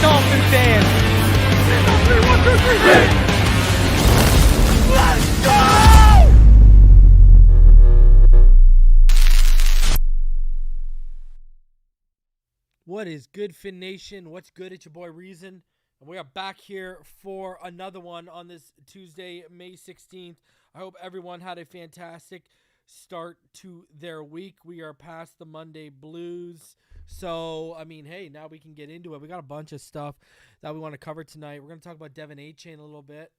Dolphin fan. Let's go! What is good, Fin Nation? What's good? It's your boy Reason. And we are back here for another one on this Tuesday, May 16th. I hope everyone had a fantastic start to their week. We are past the Monday blues. So, I mean, hey, now we can get into it. We got a bunch of stuff that we want to cover tonight. We're going to talk about Devon Achane a little bit.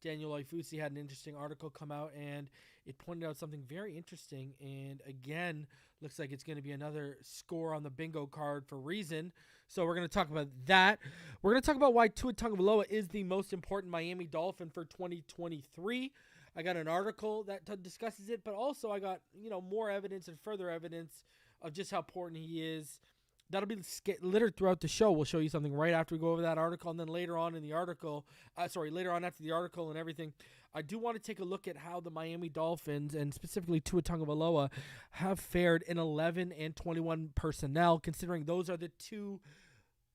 Daniel Oifusi had an interesting article come out, and it pointed out something very interesting. And again, looks like it's going to be another score on the bingo card for Reason. So we're going to talk about that. We're going to talk about why Tua Tagovailoa is the most important Miami Dolphin for 2023. I got an article that discusses it, but also I got, more evidence and further evidence of just how important he is. That'll be littered throughout the show. We'll show you something right after we go over that article, and then later on in the article, later on after the article and everything, I do want to take a look at how the Miami Dolphins, and specifically Tua Tagovailoa, have fared in 11 and 21 personnel, considering those are the two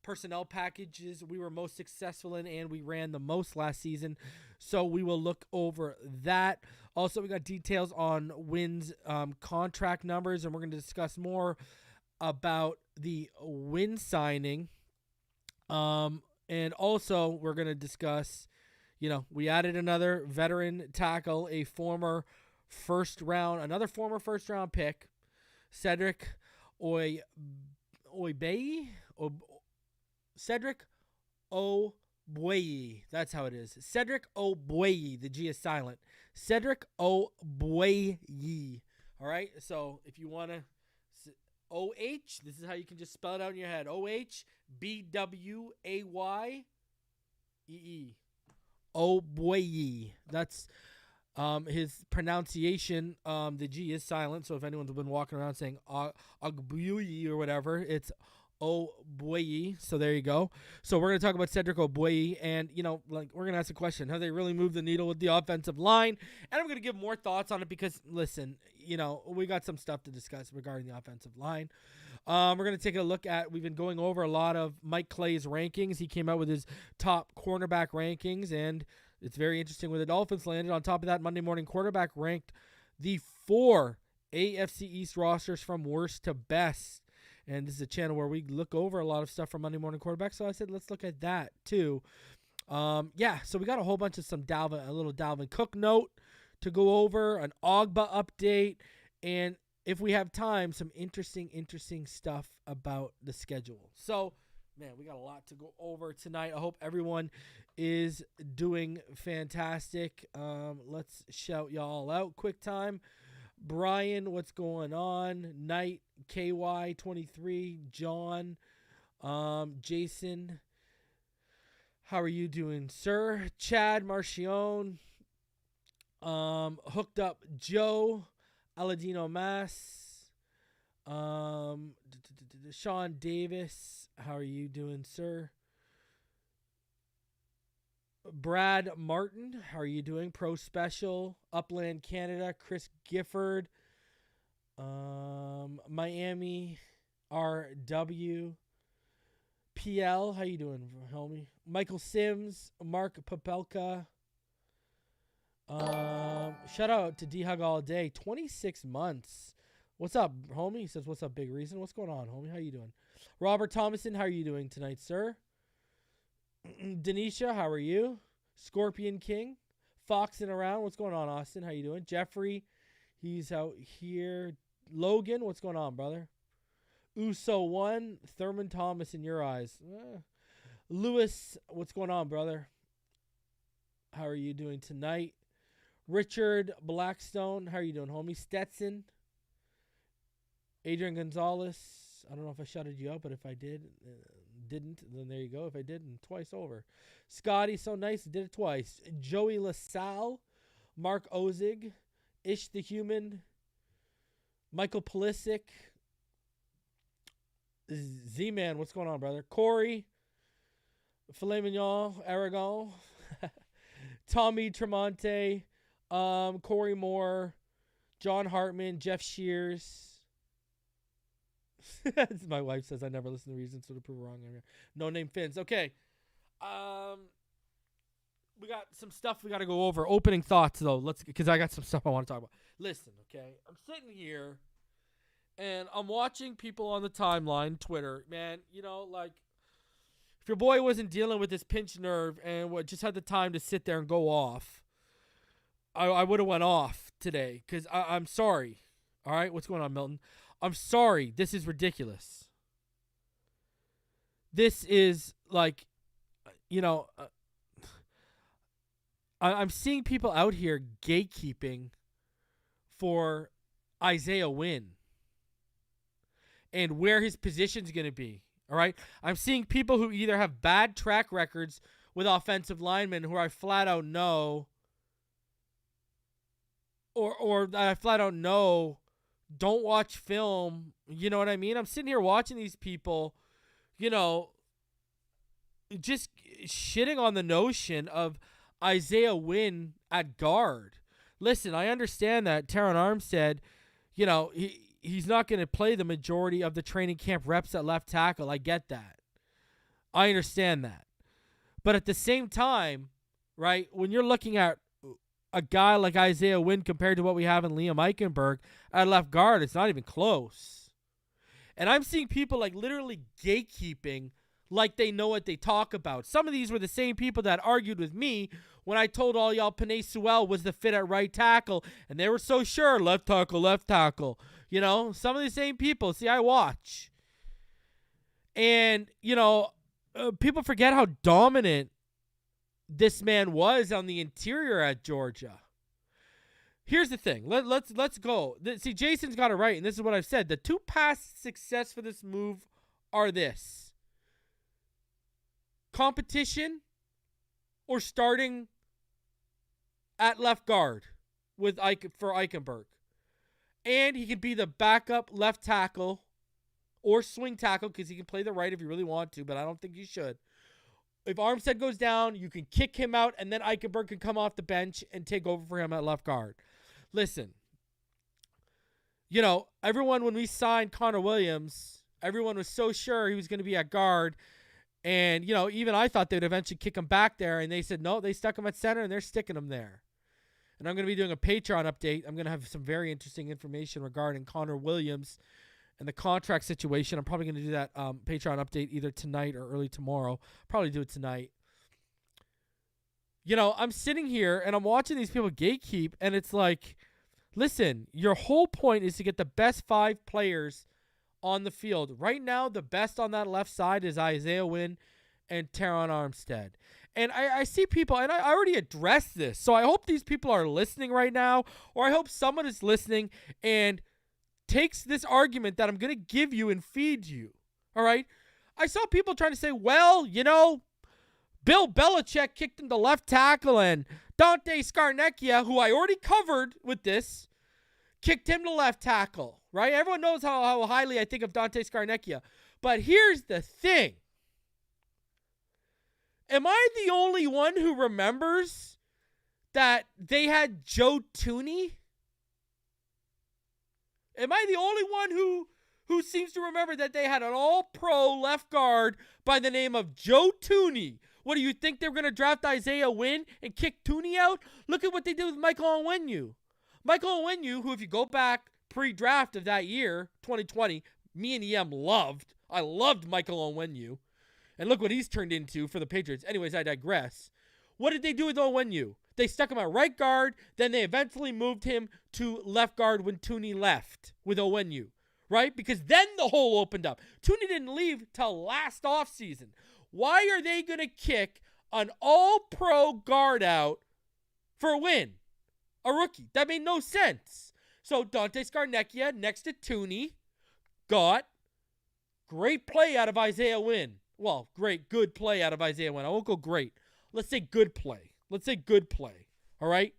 personnel packages we were most successful in and we ran the most last season. So we will look over that. Also, we got details on Wynn's contract numbers, and we're going to discuss more about the Wynn signing. And also, we're going to discuss, we added another veteran tackle, another former first round pick, Cedric Ogbuehi. Cedric Ogbuehi. That's how it is. Cedric Ogbuehi. The G is silent. Cedric Ogbuehi. All right. So if you want to OH, this is how you can just spell it out in your head. OHBWAYEE. Ogbuehi. That's his pronunciation. The G is silent. So if anyone's been walking around saying Ogbuehi or whatever, it's Ogbuehi. So there you go. So we're going to talk about Cedric Ogbuehi, and we're going to ask a question: have they really moved the needle with the offensive line? And I'm going to give more thoughts on it because, listen, we got some stuff to discuss regarding the offensive line. We're going to take a look at, we've been going over a lot of Mike Clay's rankings. He came out with his top cornerback rankings, and it's very interesting where the Dolphins landed. On top of that, Monday Morning Quarterback ranked the 4 AFC East rosters from worst to best. And this is a channel where we look over a lot of stuff from Monday Morning Quarterback. So I said, let's look at that too. So we got a whole bunch of a little Dalvin Cook note to go over, an Ogbah update, and if we have time, some interesting stuff about the schedule. So, man, we got a lot to go over tonight. I hope everyone is doing fantastic. Let's shout y'all out. Quick time. Brian, what's going on? Knight, KY23, John, Jason, how are you doing, sir? Chad Marchione, Hooked Up Joe, Aladino Mass, Sean Davis, how are you doing, sir? Brad Martin, how are you doing? Pro Special, Upland Canada, Chris Gifford, Miami RW, PL, how you doing, homie? Michael Sims, Mark Papelka. Shout out to D-Hug all day. 26 months. What's up, homie? He says, what's up, Big Reason? What's going on, homie? How you doing? Robert Thomason, how are you doing tonight, sir? Denisha, how are you? Scorpion King, foxing around. What's going on, Austin? How you doing? Jeffrey, he's out here. Logan, what's going on, brother? Uso 1, Thurman Thomas in your eyes. Lewis, what's going on, brother? How are you doing tonight? Richard Blackstone, how are you doing, homie? Stetson. Adrian Gonzalez. I don't know if I shouted you out, but if I didn't, then there you go. If I did, and twice over. Scotty, so nice, did it twice. Joey LaSalle, Mark Ozig, Ish the Human, Michael Pulisic, Z-Man, what's going on, brother? Corey, Filet Mignon, Aragon, Tommy Tremonte, Corey Moore, John Hartman, Jeff Shears. My wife says I never listen to Reasons to prove wrong. No name Fins. Okay. We got some stuff we got to go over. Opening thoughts, though. Because I got some stuff I want to talk about. Listen, okay. I'm sitting here, and I'm watching people on the timeline, Twitter. Man, if your boy wasn't dealing with this pinched nerve and just had the time to sit there and go off, I would have went off today. Because I'm sorry. All right? What's going on, Milton? I'm sorry. This is ridiculous. This is I'm seeing people out here gatekeeping for Isaiah Wynn and where his position's going to be. All right. I'm seeing people who either have bad track records with offensive linemen who I flat out know or I flat out know don't watch film. You know what I mean? I'm sitting here watching these people, just shitting on the notion of Isaiah Wynn at guard. Listen, I understand that Teron Armstead, he's not going to play the majority of the training camp reps at left tackle. I get that. I understand that. But at the same time, right, when you're looking at a guy like Isaiah Wynn compared to what we have in Liam Eichenberg at left guard, it's not even close. And I'm seeing people literally gatekeeping like they know what they talk about. Some of these were the same people that argued with me when I told all y'all Penei Sewell was the fit at right tackle, and they were so sure, left tackle. Some of the same people. See, I watch. And, people forget how dominant this man was on the interior at Georgia. Here's the thing. Let's go. See, Jason's got it right, and this is what I've said. The two past success for this move are this: competition or starting at left guard for Eichenberg. And he can be the backup left tackle or swing tackle because he can play the right if you really want to, but I don't think you should. If Armstead goes down, you can kick him out, and then Eichenberg can come off the bench and take over for him at left guard. Listen, everyone, when we signed Connor Williams, everyone was so sure he was going to be at guard. And, even I thought they would eventually kick him back there. And they said, no, they stuck him at center, and they're sticking him there. And I'm going to be doing a Patreon update. I'm going to have some very interesting information regarding Connor Williams and the contract situation. I'm probably going to do that Patreon update either tonight or early tomorrow. Probably do it tonight. I'm sitting here, and I'm watching these people gatekeep, and it's like, listen, your whole point is to get the best 5 players on the field. Right now, the best on that left side is Isaiah Wynn and Teron Armstead. And I see people, and I already addressed this, so I hope these people are listening right now, or I hope someone is listening and takes this argument that I'm going to give you and feed you. All right? I saw people trying to say, well, Bill Belichick kicked him to left tackle, and Dante Scarnecchia, who I already covered with this, kicked him to left tackle, right? Everyone knows how highly I think of Dante Scarnecchia. But here's the thing. Am I the only one who remembers that they had Joe Thuney? Am I the only one who seems to remember that they had an all-pro left guard by the name of Joe Thuney? What, do you think they were going to draft Isaiah Wynn and kick Thuney out? Look at what they did with Michael Onwenu. Michael Onwenu, who if you go back pre-draft of that year, 2020, me and EM loved. I loved Michael Onwenu. And look what he's turned into for the Patriots. Anyways, I digress. What did they do with Onwenu? They stuck him at right guard. Then they eventually moved him to left guard when Tooney left with Onwenu, right? Because then the hole opened up. Tooney didn't leave till last offseason. Why are they going to kick an all-pro guard out for a win? A rookie. That made no sense. So Dante Scarnecchia next to Tooney got great play out of Isaiah Wynn. Well, good play out of Isaiah Wynn. I won't go great. Let's say good play. All right?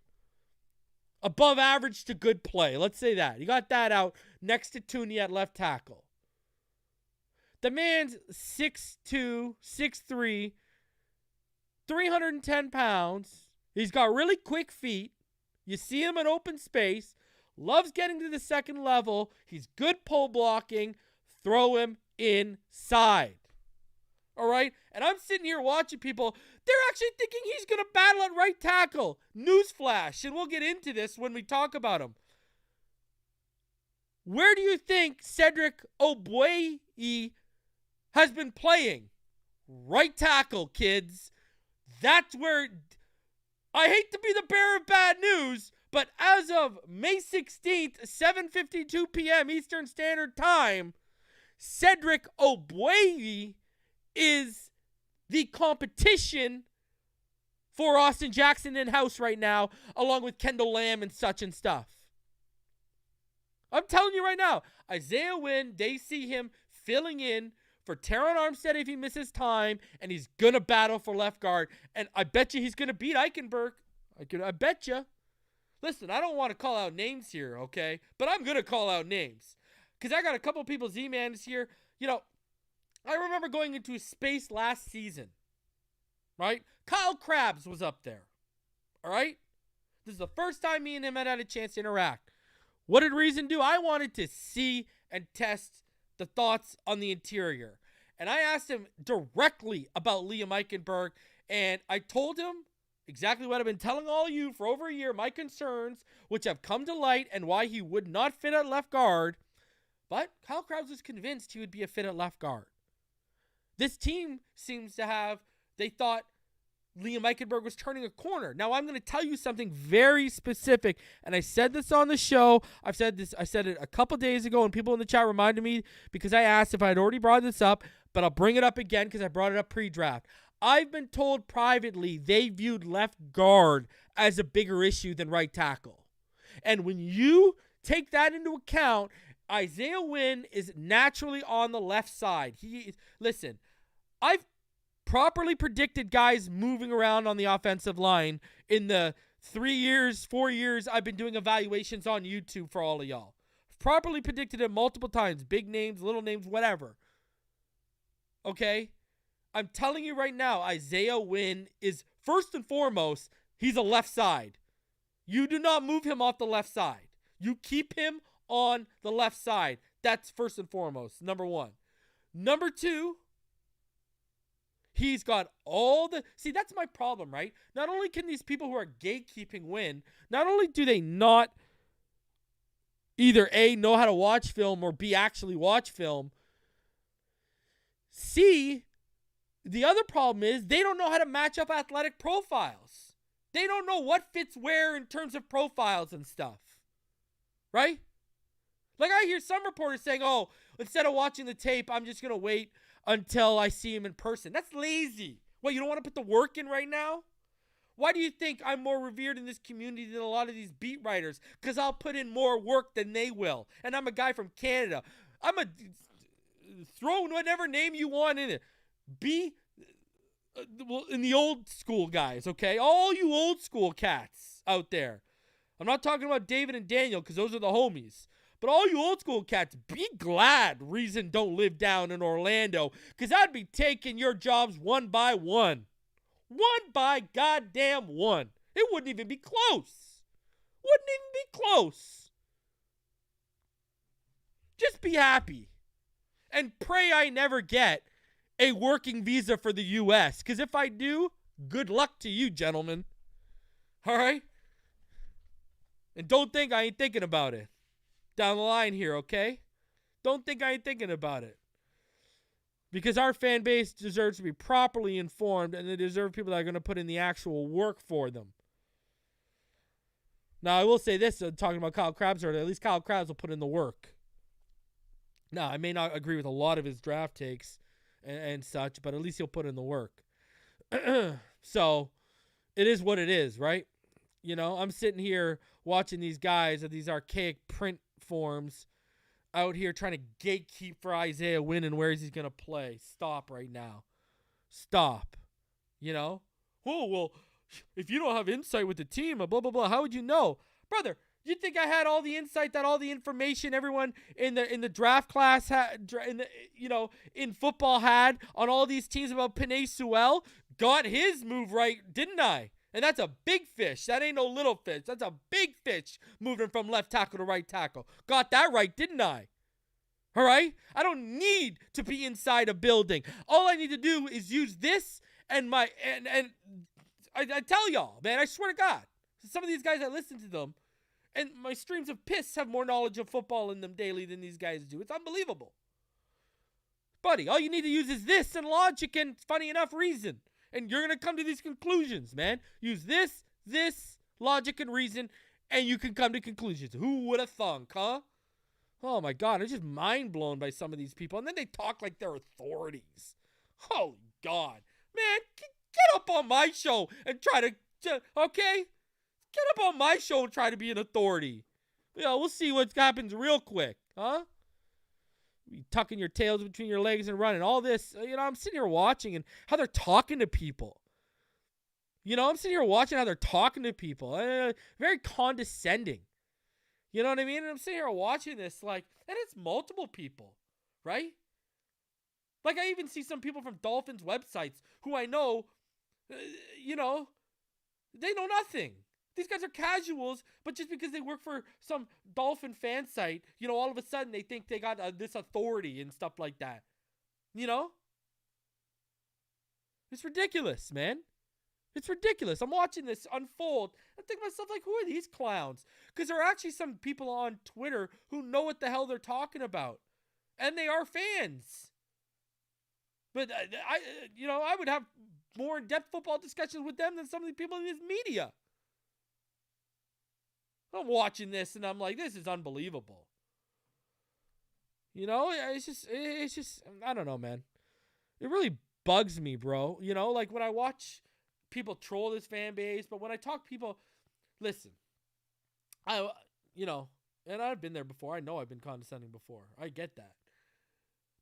Above average to good play. Let's say that. You got that out next to Tooney at left tackle. The man's 6'2", 6'3", 310 pounds. He's got really quick feet. You see him in open space. Loves getting to the second level. He's good pole blocking. Throw him inside. All right? And I'm sitting here watching people. They're actually thinking he's going to battle at right tackle. Newsflash. And we'll get into this when we talk about him. Where do you think Cedric Ogbuehi has been playing? Right tackle, kids. That's where... I hate to be the bearer of bad news, but as of May 16th, 7:52 p.m. Eastern Standard Time, Cedric Ogbuehi is the competition for Austin Jackson in-house right now, along with Kendall Lamb and such and stuff. I'm telling you right now, Isaiah Wynn, they see him filling in for Teron Armstead if he misses time, and he's going to battle for left guard. And I bet you he's going to beat Eichenberg. I bet you. Listen, I don't want to call out names here, okay? But I'm going to call out names. Because I got a couple of people Z-Mans here. You know, I remember going into space last season, right? Kyle Krabs was up there, all right? This is the first time me and him had a chance to interact. What did Reason do? I wanted to see and test the thoughts on the interior. And I asked him directly about Liam Eichenberg, and I told him exactly what I've been telling all of you for over a year, my concerns, which have come to light, and why he would not fit at left guard. But Kyle Krabs was convinced he would be a fit at left guard. This team seems to have, they thought Liam Eichenberg was turning a corner. Now, I'm going to tell you something very specific, and I said this on the show. I said it a couple days ago, and people in the chat reminded me because I asked if I had already brought this up, but I'll bring it up again because I brought it up pre-draft. I've been told privately they viewed left guard as a bigger issue than right tackle. And when you take that into account, Isaiah Wynn is naturally on the left side. Listen, I've properly predicted guys moving around on the offensive line in the 4 years I've been doing evaluations on YouTube for all of y'all. I've properly predicted it multiple times. Big names, little names, whatever. Okay? I'm telling you right now, Isaiah Wynn is, first and foremost, he's a left side. You do not move him off the left side. You keep him on the left side. That's first and foremost, number one. Number two, he's got all the... See, that's my problem, right? Not only can these people who are gatekeeping win, not only do they not either A, know how to watch film, or B, actually watch film, C, the other problem is they don't know how to match up athletic profiles. They don't know what fits where in terms of profiles and stuff. Right? Like I hear some reporters saying, oh, instead of watching the tape, I'm just going to wait until I see him in person. That's lazy. What, you don't want to put the work in right now? Why do you think I'm more revered in this community than a lot of these beat writers? Because I'll put in more work than they will. And I'm a guy from Canada. I'm a... Throw whatever name you want in it. Be in the old school guys, okay? All you old school cats out there. I'm not talking about David and Daniel because those are the homies. But all you old school cats, be glad Reason don't live down in Orlando, because I'd be taking your jobs one by one. One by goddamn one. It wouldn't even be close. Wouldn't even be close. Just be happy. And pray I never get a working visa for the U.S., because if I do, good luck to you, gentlemen. All right? And don't think I ain't thinking about it down the line here, okay? Don't think I ain't thinking about it. Because our fan base deserves to be properly informed, and they deserve people that are going to put in the actual work for them. Now, I will say this, talking about Kyle Krabs earlier, at least Kyle Krabs will put in the work. Now, I may not agree with a lot of his draft takes and such, but at least he'll put in the work. So, it is what it is, right? You know, I'm sitting here watching these guys at these archaic print forms out here trying to gatekeep for Isaiah Wynn and where he's going to play. Stop right now. Stop. You know? Oh, well, if you don't have insight with the team, blah, blah, blah, how would you know? Brother, you think I had all the insight, that all the information everyone in the draft class had, in football had on all these teams about Penei Sewell? Got his move right, didn't I? And that's a big fish. That ain't no little fish. That's a big fish moving from left tackle to right tackle. Got that right, didn't I? All right? I don't need to be inside a building. All I need to do is use this and I tell y'all, man, I swear to God, some of these guys, I listen to them, and my streams of piss have more knowledge of football in them daily than these guys do. It's unbelievable. Buddy, all you need to use is this and logic and, funny enough, reason. And you're going to come to these conclusions, man. Use this, logic, and reason, and you can come to conclusions. Who would have thunk, huh? Oh, my God. I'm just mind blown by some of these people. And then they talk like they're authorities. Holy God. Man, get up on my show and try to, okay? Get up on my show and try to be an authority. Yeah, we'll see what happens real quick, huh? Tucking your tails between your legs and running. All this, I'm sitting here watching and how they're talking to people. I'm sitting here watching how they're talking to people. Very condescending. You know what I mean? And I'm sitting here watching this and it's multiple people, right? Like, I even see some people from Dolphins websites who I know, they know nothing. These guys are casuals, but just because they work for some Dolphin fan site, all of a sudden they think they got this authority and stuff like that. It's ridiculous, man. It's ridiculous. I'm watching this unfold. I think to myself, who are these clowns? Because there are actually some people on Twitter who know what the hell they're talking about. And they are fans. But, I would have more in-depth football discussions with them than some of the people in this media. I'm watching this and I'm like, this is unbelievable. It's just, I don't know, man. It really bugs me, bro. When I watch people troll this fan base, but when I talk to people, listen, and I've been there before. I know I've been condescending before. I get that.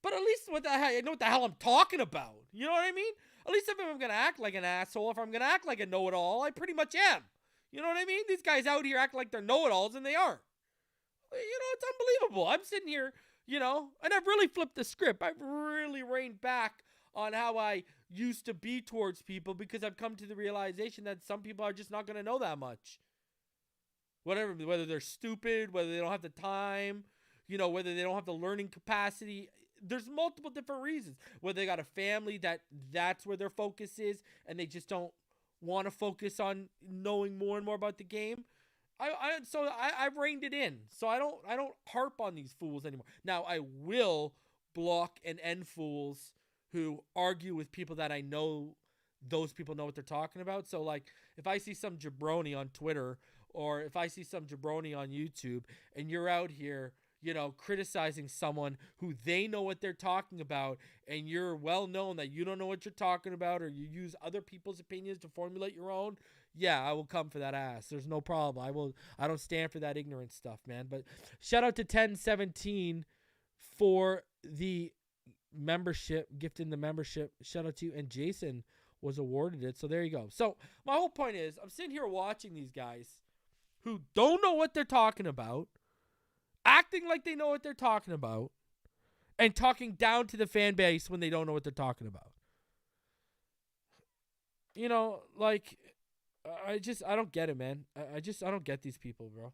But at least I know what the hell I'm talking about. You know what I mean? At least if I'm going to act like an asshole, if I'm going to act like a know-it-all, I pretty much am. You know what I mean? These guys out here act like they're know-it-alls, and they aren't. It's unbelievable. I'm sitting here, and I've really flipped the script. I've really reined back on how I used to be towards people because I've come to the realization that some people are just not going to know that much. Whether they're stupid, whether they don't have the time, whether they don't have the learning capacity. There's multiple different reasons. Whether they got a family that's where their focus is, and they just don't want to focus on knowing more and more about the game. I've reined it in. So I don't harp on these fools anymore. Now I will block and end fools who argue with people that I know those people know what they're talking about. So if I see some jabroni on Twitter or if I see some jabroni on YouTube and you're out here, criticizing someone who they know what they're talking about, and you're well known that you don't know what you're talking about, or you use other people's opinions to formulate your own, yeah, I will come for that ass. There's no problem. I don't stand for that ignorant stuff, man. But shout out to 1017 for the membership, gifting the membership. Shout out to you. And Jason was awarded it. So there you go. So my whole point is, I'm sitting here watching these guys who don't know what they're talking about, acting like they know what they're talking about, and talking down to the fan base when they don't know what they're talking about. I don't get it, man. I don't get these people, bro.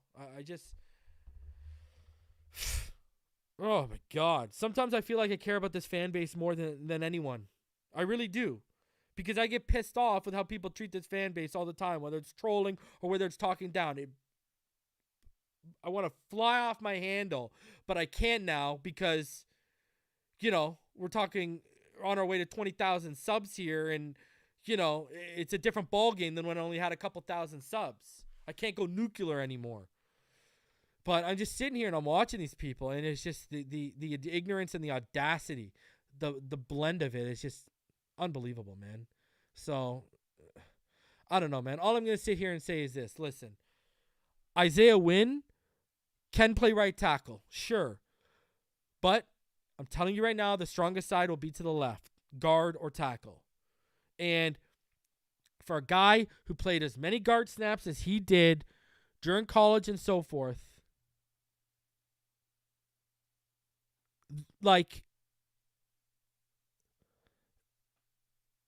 Oh my God. Sometimes I feel like I care about this fan base more than anyone. I really do. Because I get pissed off with how people treat this fan base all the time, whether it's trolling or whether it's talking down. I want to fly off my handle, but I can't now because, we're talking on our way to 20,000 subs here, and, it's a different ball game than when I only had a couple thousand subs. I can't go nuclear anymore. But I'm just sitting here and I'm watching these people, and it's just the ignorance and the audacity, the blend of it is just unbelievable, man. So I don't know, man. All I'm going to sit here and say is this. Listen, Isaiah Wynn can play right tackle, sure. But I'm telling you right now, the strongest side will be to the left, guard or tackle. And for a guy who played as many guard snaps as he did during college and so forth, like,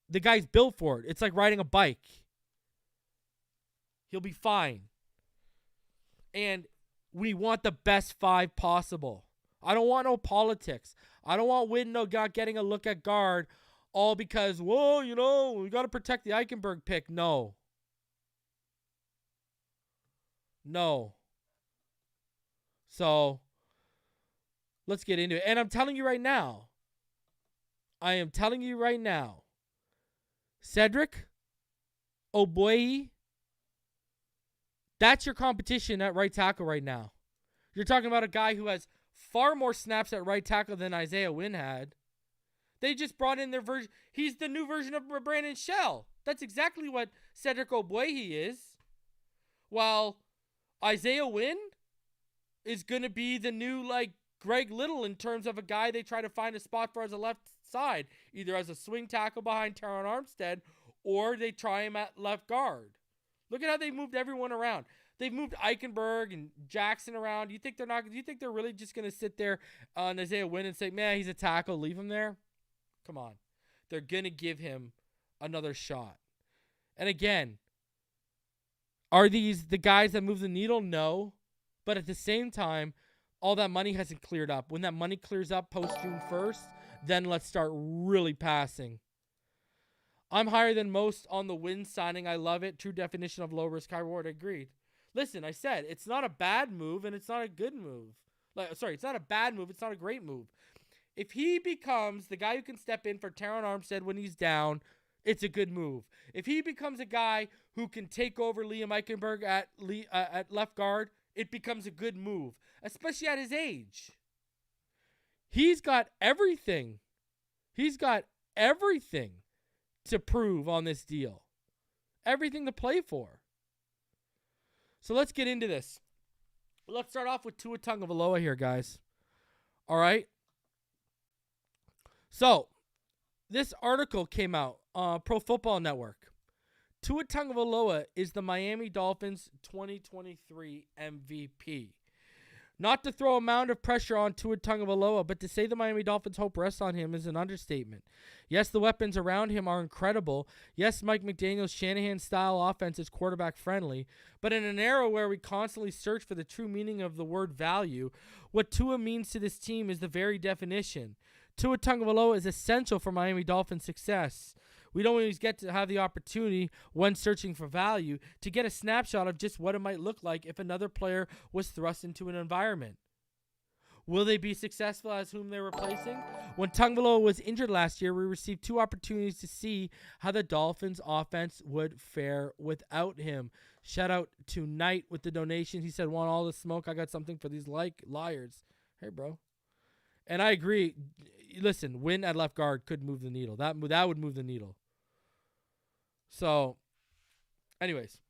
the guy's built for it. It's like riding a bike. He'll be fine. And we want the best 5 possible. I don't want no politics. I don't want Wynn not getting a look at guard all because, whoa, you know, we got to protect the Eichenberg pick. No. So, let's get into it. And I'm telling you right now, Cedric Ogbuehi, that's your competition at right tackle right now. You're talking about a guy who has far more snaps at right tackle than Isaiah Wynn had. They just brought in their version. He's the new version of Brandon Shell. That's exactly what Cedric Ogbuehi is. While Isaiah Wynn is going to be the new, like, Greg Little in terms of a guy they try to find a spot for as a left side, either as a swing tackle behind Teron Armstead or they try him at left guard. Look at how they moved everyone around. They've moved Eichenberg and Jackson around. Do you think they're really just going to sit there on Isaiah Wynn and say, man, he's a tackle, leave him there? Come on. They're going to give him another shot. And again, are these the guys that move the needle? No. But at the same time, all that money hasn't cleared up. When that money clears up post June 1st, then let's start really passing. I'm higher than most on the Wynn signing. I love it. True definition of low risk, high reward. Agreed. Listen, I said it's not a bad move and it's not a good move. It's not a bad move. It's not a great move. If he becomes the guy who can step in for Teron Armstead when he's down, it's a good move. If he becomes a guy who can take over Liam Eichenberg at left guard, it becomes a good move, especially at his age. He's got everything. To prove on this deal. Everything to play for. So let's get into this. Let's start off with Tua Tagovailoa here, guys. All right. So, this article came out on Pro Football Network. Tua Tagovailoa is the Miami Dolphins 2023 MVP. Not to throw a mound of pressure on Tua Tagovailoa, but to say the Miami Dolphins' hope rests on him is an understatement. Yes, the weapons around him are incredible. Yes, Mike McDaniel's Shanahan-style offense is quarterback-friendly. But in an era where we constantly search for the true meaning of the word value, what Tua means to this team is the very definition. Tua Tagovailoa is essential for Miami Dolphins' success. We don't always get to have the opportunity when searching for value to get a snapshot of just what it might look like if another player was thrust into an environment. Will they be successful as whom they're replacing? When Tagovailoa was injured last year, we received 2 opportunities to see how the Dolphins offense would fare without him. Shout out to Knight with the donation. He said, want all the smoke? I got something for these liars. Hey, bro. And I agree. Listen, Wynn at left guard could move the needle. That would move the needle. So, anyways,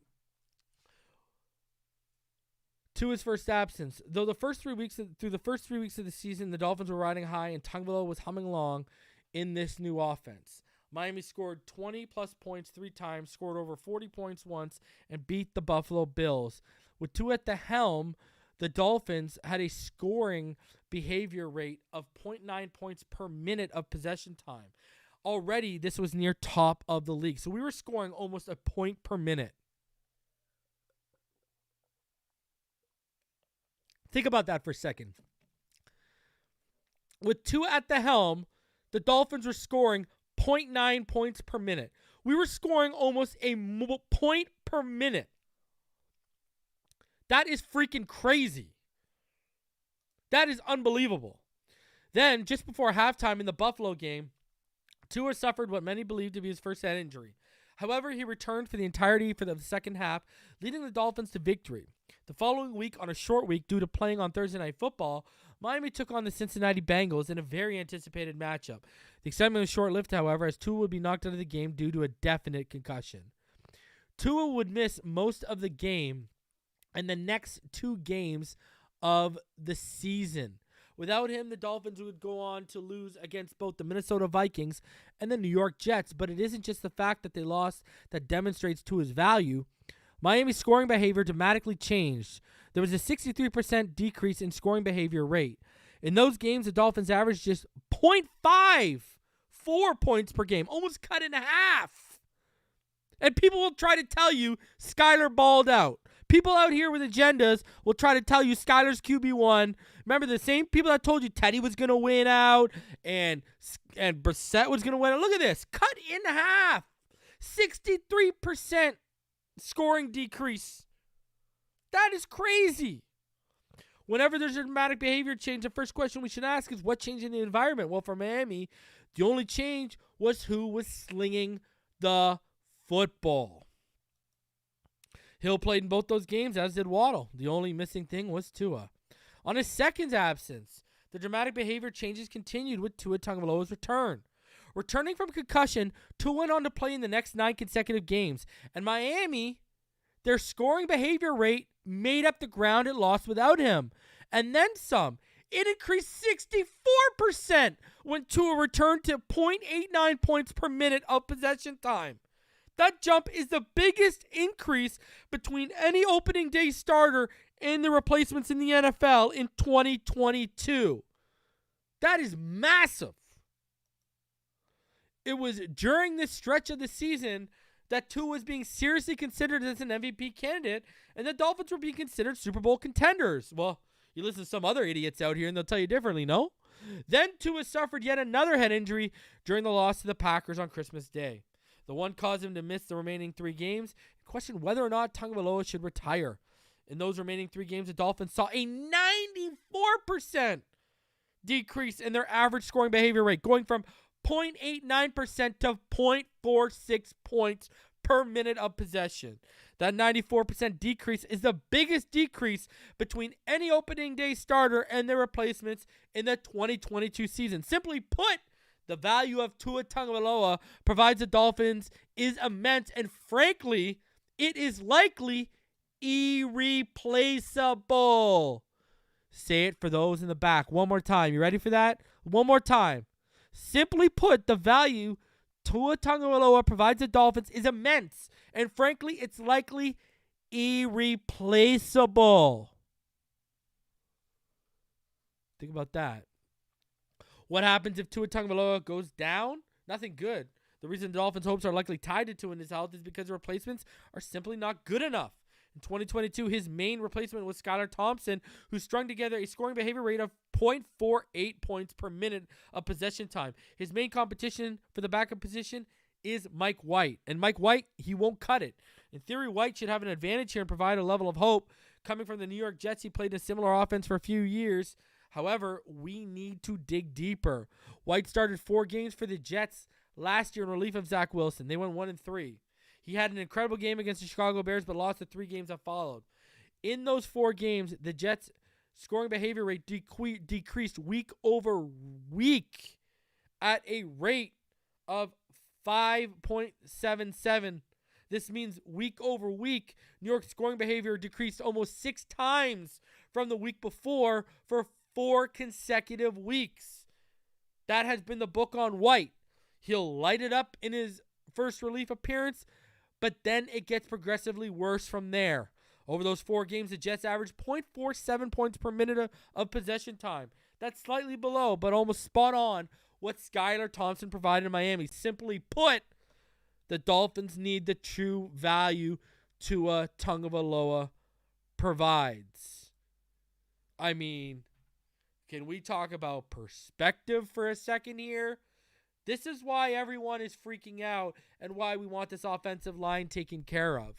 to his first absence, though through the first 3 weeks of the season, the Dolphins were riding high and Tagovailoa was humming along in this new offense. Miami scored 20-plus points 3 times, scored over 40 points once, and beat the Buffalo Bills. With Tua at the helm, the Dolphins had a scoring behavior rate of 0.9 points per minute of possession time. Already, this was near top of the league. So we were scoring almost a point per minute. Think about that for a second. With Tua at the helm, the Dolphins were scoring 0.9 points per minute. We were scoring almost a point per minute. That is freaking crazy. That is unbelievable. Then, just before halftime in the Buffalo game, Tua suffered what many believe to be his first head injury. However, he returned for the entirety for the second half, leading the Dolphins to victory. The following week, on a short week due to playing on Thursday Night Football, Miami took on the Cincinnati Bengals in a very anticipated matchup. The excitement was short-lived, however, as Tua would be knocked out of the game due to a definite concussion. Tua would miss most of the game and the next 2 games of the season. Without him, the Dolphins would go on to lose against both the Minnesota Vikings and the New York Jets, but it isn't just the fact that they lost that demonstrates Tua's value. Miami's scoring behavior dramatically changed. There was a 63% decrease in scoring behavior rate. In those games, the Dolphins averaged just 0.54 points per game, almost cut in half. And people will try to tell you Skyler balled out. People out here with agendas will try to tell you Skyler's QB1. Remember the same people that told you Teddy was going to win out and Brissett was going to win out. Look at this. Cut in half. 63% scoring decrease. That is crazy. Whenever there's a dramatic behavior change, the first question we should ask is what changed in the environment? Well, for Miami, the only change was who was slinging the football. Hill played in both those games, as did Waddle. The only missing thing was Tua. On his second absence, the dramatic behavior changes continued with Tua Tagovailoa's return. Returning from concussion, Tua went on to play in the next 9 consecutive games. And Miami, their scoring behavior rate made up the ground it lost without him. And then some. It increased 64% when Tua returned to 0.89 points per minute of possession time. That jump is the biggest increase between any opening day starter and the replacements in the NFL in 2022. That is massive. It was during this stretch of the season that Tua was being seriously considered as an MVP candidate, and the Dolphins were being considered Super Bowl contenders. Well, you listen to some other idiots out here, and they'll tell you differently, no? Then Tua suffered yet another head injury during the loss to the Packers on Christmas Day. The one caused him to miss the remaining 3 games. Question whether or not Tagovailoa should retire. In those remaining 3 games, the Dolphins saw a 94% decrease in their average scoring behavior rate, going from 0.89% to 0.46 points per minute of possession. That 94% decrease is the biggest decrease between any opening day starter and their replacements in the 2022 season. Simply put, the value of Tua Tagovailoa provides the Dolphins is immense, and frankly, it is likely irreplaceable. Say it for those in the back one more time. You ready for that? One more time. Simply put, the value Tua Tagovailoa provides the Dolphins is immense, and frankly, it's likely irreplaceable. Think about that. What happens if Tua Tagovailoa goes down? Nothing good. The reason the Dolphins' hopes are likely tied to Tua in his health is because the replacements are simply not good enough. In 2022, his main replacement was Skylar Thompson, who strung together a scoring behavior rate of 0.48 points per minute of possession time. His main competition for the backup position is Mike White. And Mike White, he won't cut it. In theory, White should have an advantage here and provide a level of hope. Coming from the New York Jets, he played a similar offense for a few years. However, we need to dig deeper. White started 4 games for the Jets last year in relief of Zach Wilson. They went 1-3. He had an incredible game against the Chicago Bears, but lost the 3 games that followed. In those 4 games, the Jets' scoring behavior rate decreased week over week at a rate of 5.77. This means week over week, New York's scoring behavior decreased almost 6 times from the week before for 4 consecutive weeks. That has been the book on White. He'll light it up in his first relief appearance, but then it gets progressively worse from there. Over those 4 games, the Jets averaged 0.47 points per minute of possession time. That's slightly below, but almost spot on what Skylar Thompson provided in Miami. Simply put, the Dolphins need the true value Tua Tagovailoa provides. I mean, can we talk about perspective for a second here? This is why everyone is freaking out and why we want this offensive line taken care of.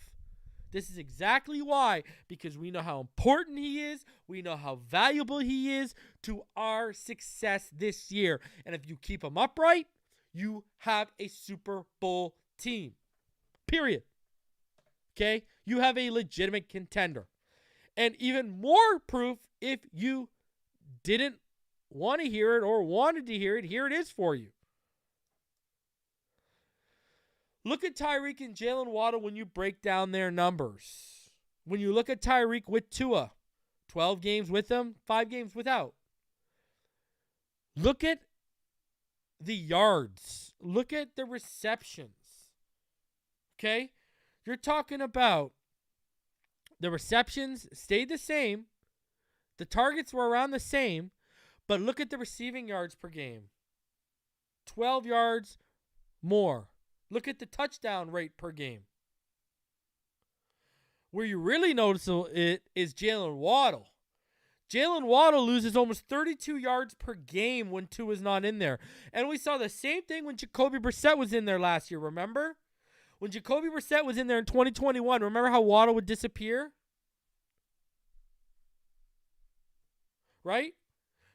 This is exactly why, because we know how important he is. We know how valuable he is to our success this year. And if you keep him upright, you have a Super Bowl team. Period. Okay? You have a legitimate contender. And even more proof, if you didn't want to hear it or wanted to hear it, here it is for you. Look at Tyreek and Jalen Waddle when you break down their numbers. When you look at Tyreek with Tua, 12 games with them, 5 games without. Look at the yards. Look at the receptions. Okay? You're talking about the receptions stayed the same. The targets were around the same. But look at the receiving yards per game. 12 yards more. Look at the touchdown rate per game. Where you really notice it is Jalen Waddle. Jalen Waddle loses almost 32 yards per game when Tua's not in there. And we saw the same thing when Jacoby Brissett was in there last year, remember? When Jacoby Brissett was in there in 2021, remember how Waddle would disappear? Right?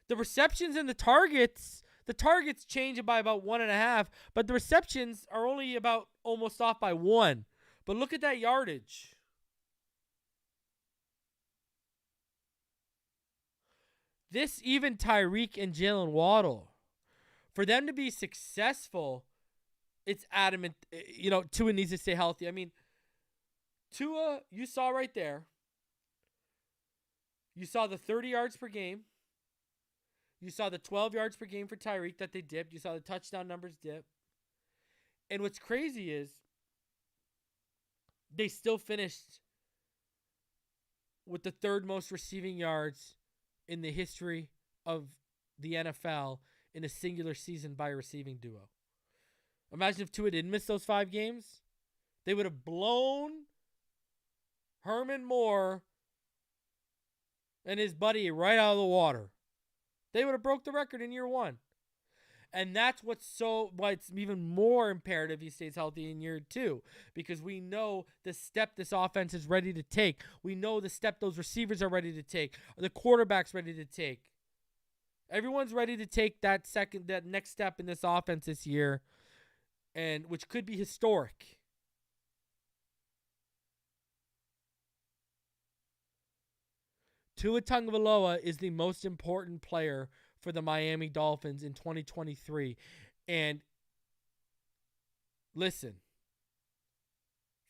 The receptions and the targets change by about 1.5, but the receptions are only about almost off by 1. But look at that yardage. This even Tyreek and Jalen Waddle, for them to be successful, it's adamant. Tua needs to stay healthy. I mean, Tua, you saw right there. You saw the 30 yards per game. You saw the 12 yards per game for Tyreek that they dipped. You saw the touchdown numbers dip. And what's crazy is they still finished with the third most receiving yards in the history of the NFL in a singular season by a receiving duo. Imagine if Tua didn't miss those 5 games. They would have blown Herman Moore and his buddy right out of the water. They would have broke the record in year 1. And that's why it's even more imperative he stays healthy in year 2. Because we know the step this offense is ready to take. We know the step those receivers are ready to take. The quarterback's ready to take. Everyone's ready to take that next step in this offense this year. And which could be historic. Tua Tagovailoa is the most important player for the Miami Dolphins in 2023. And listen,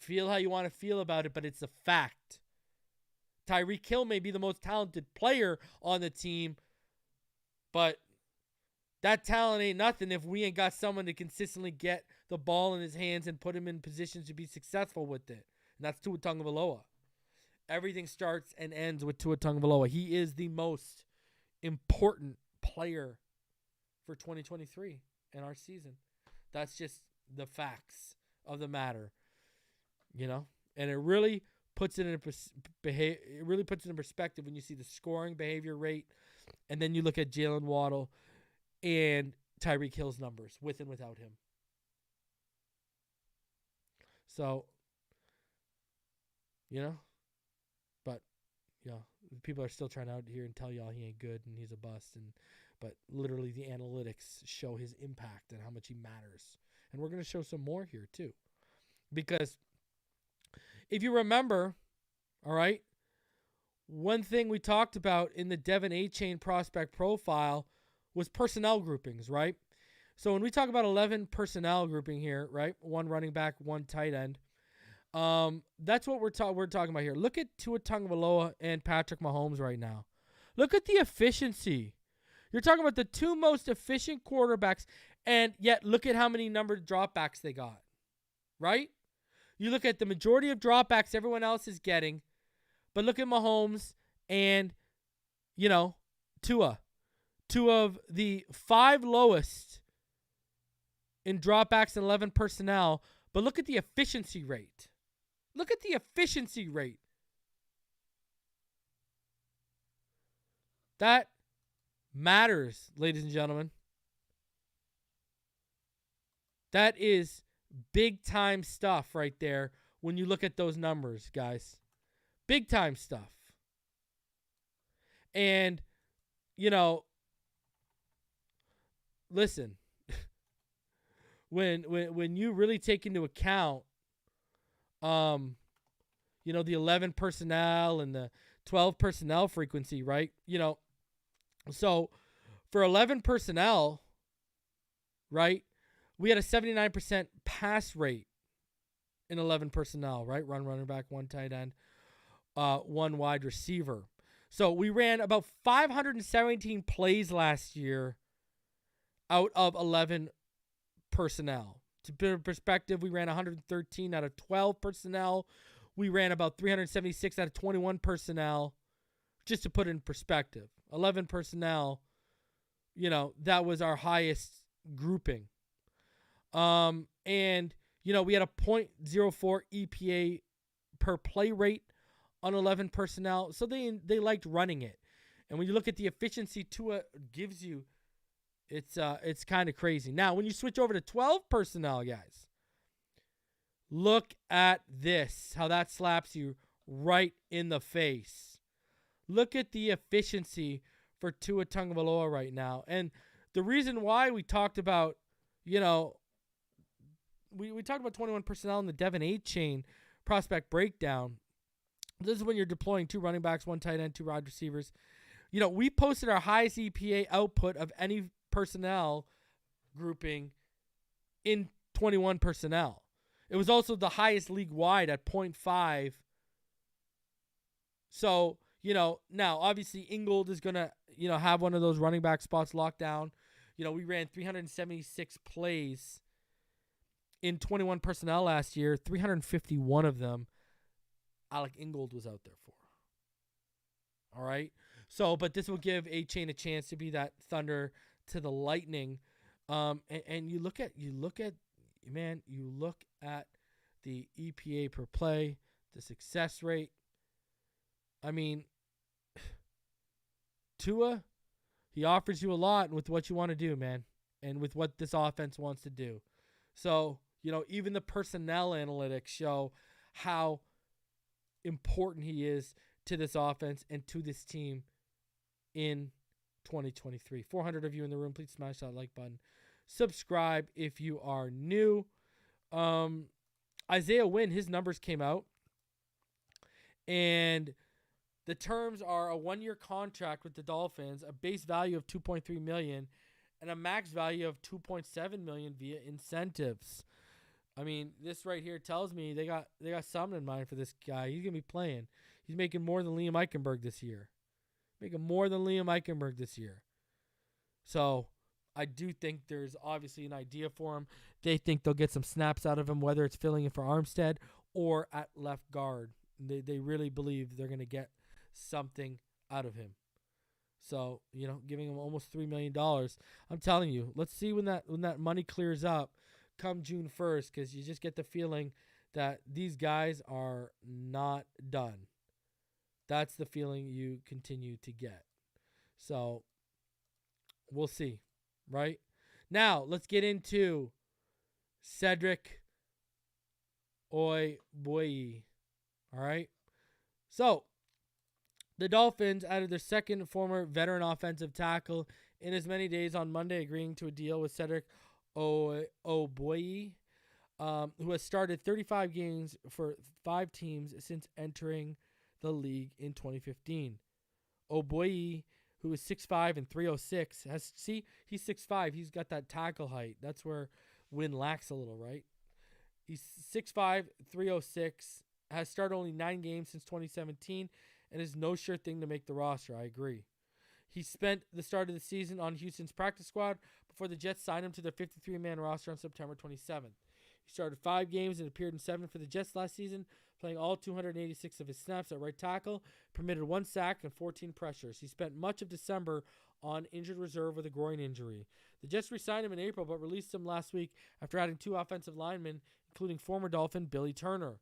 feel how you want to feel about it, but it's a fact. Tyreek Hill may be the most talented player on the team, but that talent ain't nothing if we ain't got someone to consistently get the ball in his hands and put him in positions to be successful with it. And that's Tua Tagovailoa. Everything starts and ends with Tua Tagovailoa. He is the most important player for 2023 in our season. That's just the facts of the matter, And it really puts it in perspective when you see the scoring behavior rate, and then you look at Jalen Waddle and Tyreek Hill's numbers with and without him. So, but people are still trying out here and tell y'all he ain't good and he's a bust, but literally the analytics show his impact and how much he matters. And we're going to show some more here too. Because if you remember, all right, one thing we talked about in the Devon Achane prospect profile was personnel groupings, right? So when we talk about 11 personnel grouping here, right? 1 running back, 1 tight end. That's what we're talking about here. Look at Tua Tagovailoa and Patrick Mahomes right now. Look at the efficiency. You're talking about the 2 most efficient quarterbacks, and yet look at how many numbered dropbacks they got, right? You look at the majority of dropbacks everyone else is getting, but look at Mahomes and, Tua. 2 of the 5 lowest in dropbacks and 11 personnel, but look at the efficiency rate. Look at the efficiency rate. That matters, ladies and gentlemen. That is big time stuff right there when you look at those numbers, guys. Big time stuff. And, listen, when you really take into account The 11 personnel and the 12 personnel frequency, right? So for 11 personnel, right, we had a 79% pass rate in 11 personnel, right? Running back, one tight end, one wide receiver. So we ran about 517 plays last year out of 11 personnel. To put in perspective, we ran 113 out of 12 personnel. We ran about 376 out of 21 personnel. Just to put it in perspective, 11 personnel, that was our highest grouping. And, we had a .04 EPA per play rate on 11 personnel. So they liked running it. And when you look at the efficiency Tua gives you, it's kind of crazy. Now, when you switch over to 12 personnel, guys, look at this, how that slaps you right in the face. Look at the efficiency for Tua Tagovailoa right now. And the reason why we talked about, we talked about 21 personnel in the Devon Achane prospect breakdown. This is when you're deploying 2 running backs, 1 tight end, 2 wide receivers. We posted our highest EPA output of any personnel grouping in 21 personnel. It was also the highest league-wide at .5. So, now obviously Ingold is going to, have one of those running back spots locked down. We ran 376 plays in 21 personnel last year. 351 of them Alec Ingold was out there for. All right. So, but this will give Achane a chance to be that thunder to the lightning. And you look at the EPA per play, the success rate. I mean, Tua, he offers you a lot with what you want to do, man, and with what this offense wants to do. So, even the personnel analytics show how important he is to this offense and to this team in 2023. 400 of you in the room, please smash that like button. Subscribe if you are new. Isaiah Wynn, his numbers came out, and the terms are a 1-year contract with the Dolphins, a base value of $2.3 million, and a max value of $2.7 million via incentives. I mean, this right here tells me they got something in mind for this guy. He's gonna be playing. He's making more than Liam Eichenberg this year. So I do think there's obviously an idea for him. They think they'll get some snaps out of him, whether it's filling in for Armstead or at left guard. They really believe they're going to get something out of him. So, giving him almost $3 million. I'm telling you, let's see when that money clears up come June 1st, because you just get the feeling that these guys are not done. That's the feeling you continue to get. So, we'll see, right? Now, let's get into Cedric Ogbuehi. All right? So, the Dolphins added their second former veteran offensive tackle in as many days on Monday, agreeing to a deal with Cedric Ogbuehi, who has started 35 games for 5 teams since entering the league in 2015. Ogbuehi, who is 6'5" and 306, he's 6'5". He's got that tackle height. That's where Wynn lacks a little, right? He's 6'5", 306, has started only 9 games since 2017, and is no sure thing to make the roster. I agree. He spent the start of the season on Houston's practice squad before the Jets signed him to their 53-man roster on September 27th. He started 5 games and appeared in 7 for the Jets last season, playing all 286 of his snaps at right tackle, permitted 1 sack and 14 pressures. He spent much of December on injured reserve with a groin injury. The Jets re-signed him in April but released him last week after adding 2 offensive linemen, including former Dolphin Billy Turner.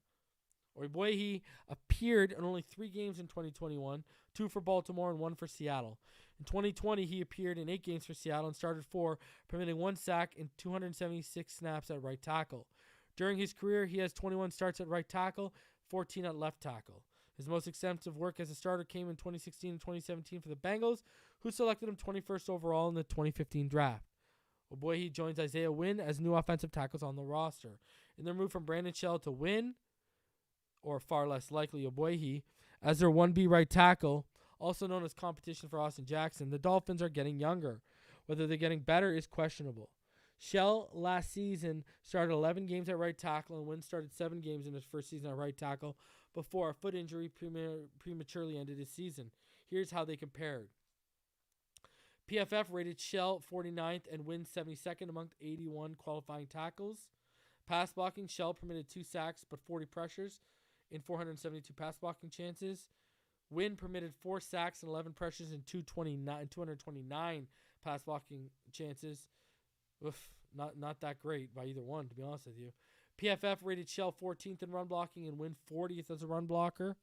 Ogbuehi appeared in only 3 games in 2021, 2 for Baltimore and 1 for Seattle. In 2020, he appeared in 8 games for Seattle and started 4, permitting 1 sack and 276 snaps at right tackle. During his career, he has 21 starts at right tackle, 14 at left tackle. His most extensive work as a starter came in 2016 and 2017 for the Bengals, who selected him 21st overall in the 2015 draft. Ogbuehi joins Isaiah Wynn as new offensive tackles on the roster. In their move from Brandon Shell to Wynn, or far less likely Ogbuehi, as their 1B right tackle, also known as competition for Austin Jackson. The Dolphins are getting younger. Whether they're getting better is questionable. Shell last season started 11 games at right tackle, and Wynn started 7 games in his first season at right tackle before a foot injury prematurely ended his season. Here's how they compared. PFF rated Shell 49th and Wynn 72nd among 81 qualifying tackles. Pass blocking, Shell permitted 2 sacks but 40 pressures in 472 pass blocking chances. Wynn permitted 4 sacks and 11 pressures in 229 pass blocking chances. Oof, not that great by either one, to be honest with you. PFF rated Shell 14th in run blocking and Wynn 40th as a run blocker.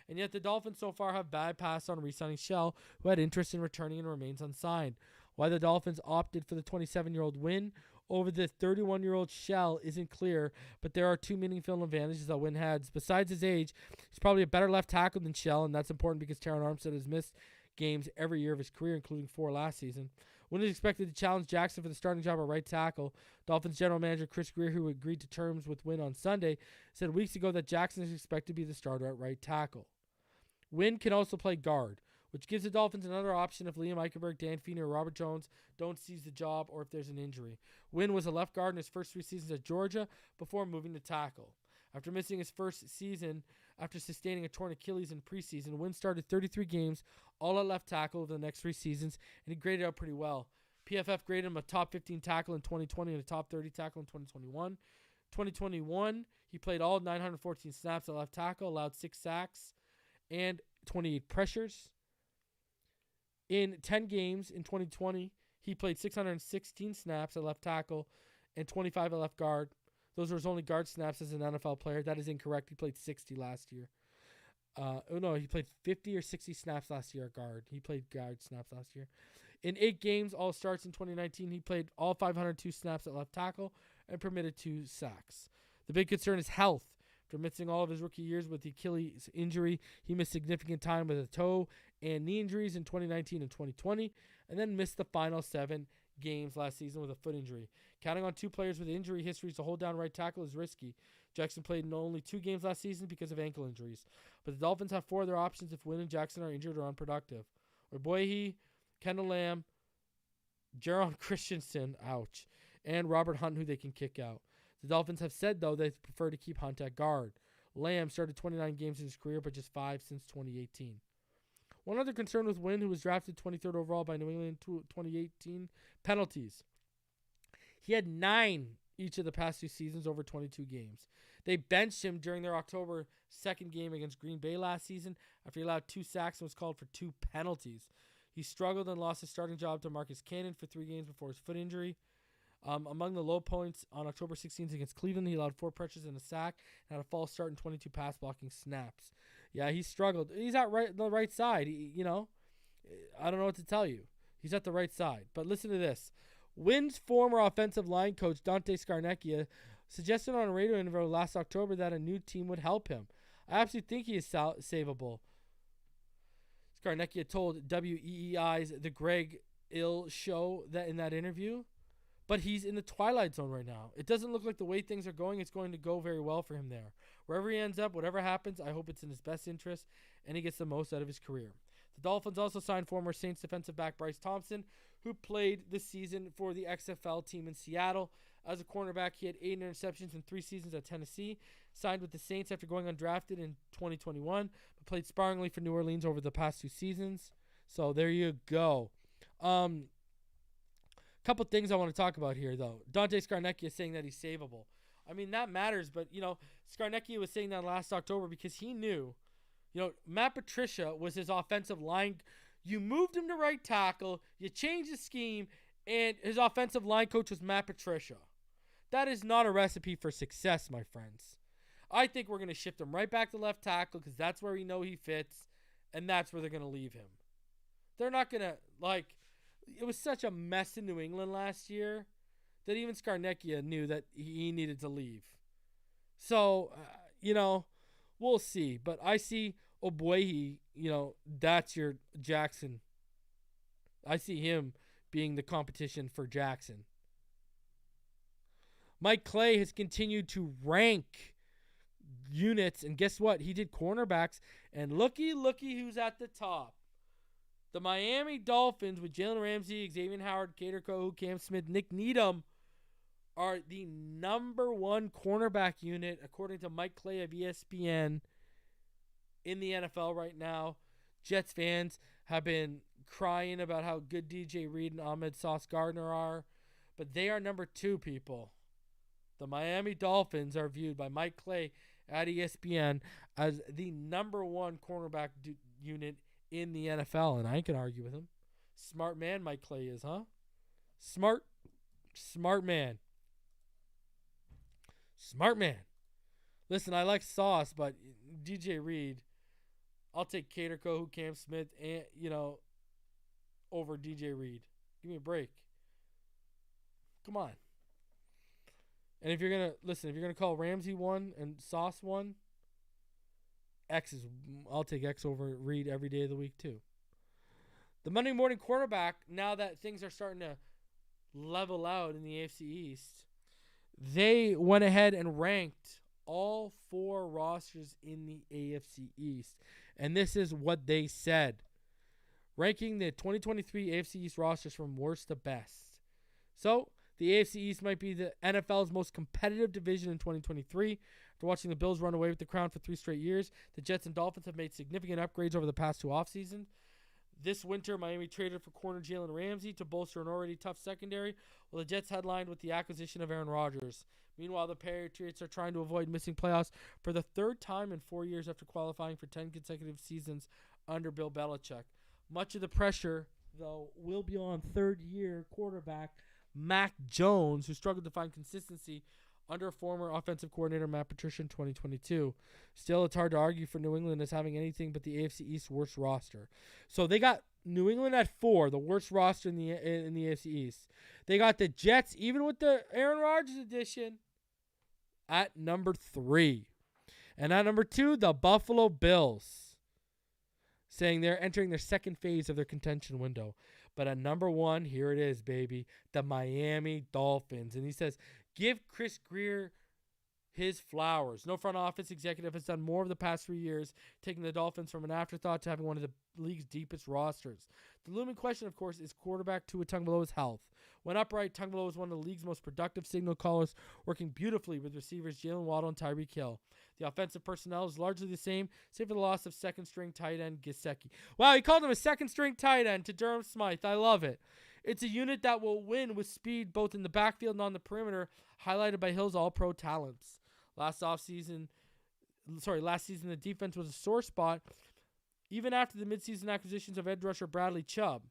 And yet the Dolphins so far have bypassed on re-signing Shell, who had interest in returning and remains unsigned. Why the Dolphins opted for the 27-year-old Wynn over the 31-year-old Shell isn't clear, but there are 2 meaningful advantages that Wynn has. Besides his age, he's probably a better left tackle than Shell, and that's important because Terron Armstead has missed games every year of his career, including 4 last season. Wynn is expected to challenge Jackson for the starting job at right tackle. Dolphins general manager Chris Greer, who agreed to terms with Wynn on Sunday, said weeks ago that Jackson is expected to be the starter at right tackle. Wynn can also play guard, which gives the Dolphins another option if Liam Eichenberg, Dan Feeney, or Robert Jones don't seize the job or if there's an injury. Wynn was a left guard in his first 3 seasons at Georgia before moving to tackle. After missing his first season after sustaining a torn Achilles in preseason, Wynn started 33 games, all at left tackle over the next 3 seasons, and he graded out pretty well. PFF graded him a top 15 tackle in 2020 and a top 30 tackle in 2021. 2021, he played all 914 snaps at left tackle, allowed 6 sacks and 28 pressures. In 10 games in 2020, he played 616 snaps at left tackle and 25 at left guard. Those were his only guard snaps as an NFL player. That is incorrect. He played 60 last year. He played 50 or 60 snaps last year at guard. He played guard snaps last year. In 8 games, all starts in 2019, he played all 502 snaps at left tackle and permitted 2 sacks. The big concern is health. After missing all of his rookie years with the Achilles injury, he missed significant time with a toe and knee injuries in 2019 and 2020, and then missed the final 7 games last season with a foot injury. Counting on 2 players with injury histories to hold down right tackle is risky. Jackson played in only 2 games last season because of ankle injuries. But the Dolphins have 4 other options if Wynn and Jackson are injured or unproductive. Ogbuehi, Kendall Lamb, Jaron Christensen, ouch, and Robert Hunt, who they can kick out. The Dolphins have said, though, they prefer to keep Hunt at guard. Lamb started 29 games in his career, but just 5 since 2018. One other concern with Wynn, who was drafted 23rd overall by New England in 2018, penalties. He had 9 each of the past 2 seasons over 22 games. They benched him during their October 2nd game against Green Bay last season after he allowed 2 sacks and was called for 2 penalties. He struggled and lost his starting job to Marcus Cannon for 3 games before his foot injury. Among the low points on October 16th against Cleveland, he allowed 4 pressures and a sack and had a false start in 22 pass blocking snaps. Yeah, he struggled. He's at the right side. I don't know what to tell you. He's at the right side. But listen to this. Wynn's former offensive line coach, Dante Scarnecchia, suggested on a radio interview last October that a new team would help him. I absolutely think he is savable. Scarnecchia told WEEI's The Greg Ill Show that in that interview. But he's in the twilight zone right now. It doesn't look like the way things are going, it's going to go very well for him there. Wherever he ends up, whatever happens, I hope it's in his best interest and he gets the most out of his career. The Dolphins also signed former Saints defensive back Bryce Thompson, who played this season for the XFL team in Seattle. As a cornerback, he had 8 interceptions in 3 seasons at Tennessee, signed with the Saints after going undrafted in 2021, but played sparingly for New Orleans over the past 2 seasons. So there you go. Couple things I want to talk about here, though. Dante Scarnecchia is saying that he's savable. I mean, that matters, but, Scarnecchia was saying that last October because he knew, Matt Patricia was his offensive line. You moved him to right tackle, you changed the scheme, and his offensive line coach was Matt Patricia. That is not a recipe for success, my friends. I think we're going to shift him right back to left tackle because that's where we know he fits, and that's where they're going to leave him. They're not going to, it was such a mess in New England last year that even Scarnecchia knew that he needed to leave. So, we'll see. But I see Ogbuehi, that's your Jackson. I see him being the competition for Jackson. Mike Clay has continued to rank units. And guess what? He did cornerbacks. And looky who's at the top. The Miami Dolphins with Jalen Ramsey, Xavier Howard, Gator Kohu, Cam Smith, Nick Needham are the number one cornerback unit, according to Mike Clay of ESPN, in the NFL right now. Jets fans have been crying about how good DJ Reed and Ahmed Sauce Gardner are, but they are number 2, people. The Miami Dolphins are viewed by Mike Clay at ESPN as the number one cornerback unit in the NFL, and I can argue with him. Smart man Mike Clay is, huh? Smart man. Smart man. Listen, I like Sauce, but DJ Reed, I'll take Gator Kohu, Cam Smith, and over DJ Reed. Give me a break. Come on. And if you're gonna call Ramsey 1 and Sauce 1, I'll take X over Reed every day of the week too. The Monday morning quarterback, now that things are starting to level out in the AFC East, they went ahead and ranked all 4 rosters in the AFC East. And this is what they said. Ranking the 2023 AFC East rosters from worst to best. So, the AFC East might be the NFL's most competitive division in 2023. After watching the Bills run away with the crown for 3 straight years, the Jets and Dolphins have made significant upgrades over the past 2 offseasons. This winter, Miami traded for corner Jalen Ramsey to bolster an already tough secondary, while the Jets headlined with the acquisition of Aaron Rodgers. Meanwhile, the Patriots are trying to avoid missing playoffs for the 3rd time in 4 years after qualifying for 10 consecutive seasons under Bill Belichick. Much of the pressure, though, will be on third-year quarterback Mac Jones, who struggled to find consistency under former offensive coordinator Matt Patricia in 2022. Still, it's hard to argue for New England as having anything but the AFC East worst roster. So they got New England at 4, the worst roster in the AFC East. They got the Jets, even with the Aaron Rodgers addition, at number 3. And at number 2, the Buffalo Bills, saying they're entering their second phase of their contention window. But at number 1, here it is, baby, the Miami Dolphins. And he says, give Chris Grier his flowers. No front office executive has done more over the past 3 years, taking the Dolphins from an afterthought to having one of the league's deepest rosters. The looming question, of course, is quarterback Tua Tagovailoa's health. When upright, Tagovailoa is one of the league's most productive signal callers, working beautifully with receivers Jalen Waddle and Tyreek Hill. The offensive personnel is largely the same, save for the loss of second-string tight end Gesicki. Wow, he called him a second-string tight end to Durham Smythe. I love it. It's a unit that will win with speed both in the backfield and on the perimeter, highlighted by Hill's all-pro talents. Last season, the defense was a sore spot, even after the midseason acquisitions of edge rusher Bradley Chubb.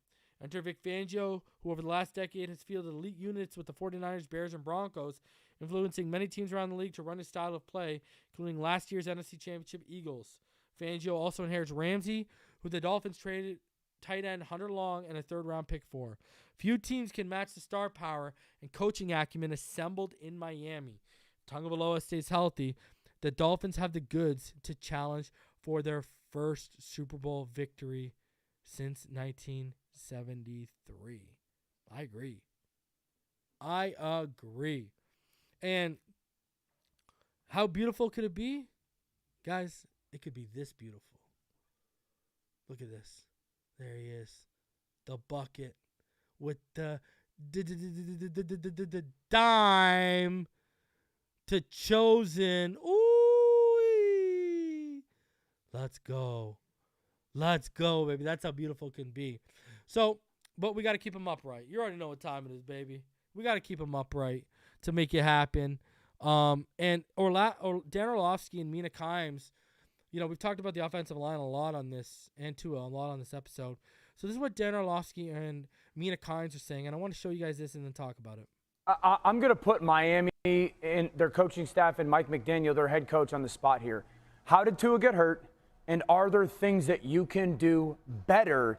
Enter Vic Fangio, who over the last decade has fielded elite units with the 49ers, Bears, and Broncos, influencing many teams around the league to run his style of play, including last year's NFC Championship Eagles. Fangio also inherits Ramsey, who the Dolphins traded tight end Hunter Long and a 3rd-round pick for. Few teams can match the star power and coaching acumen assembled in Miami. Tagovailoa stays healthy. The Dolphins have the goods to challenge for their first Super Bowl victory since 1973. I agree. And how beautiful could it be? Guys, it could be this beautiful. Look at this. There he is. The bucket with the dime to Chosen. Ooh. Let's go, baby. That's how beautiful it can be. So, but we got to keep him upright. You already know what time it is, baby. We got to keep him upright to make it happen. And Dan Orlovsky and Mina Kimes, we've talked about the offensive line a lot on this, and Tua a lot on this episode. So this is what Dan Orlovsky and Mina Kimes are saying, and I want to show you guys this and then talk about it. I'm going to put Miami and their coaching staff and Mike McDaniel, their head coach, on the spot here. How did Tua get hurt, and are there things that you can do better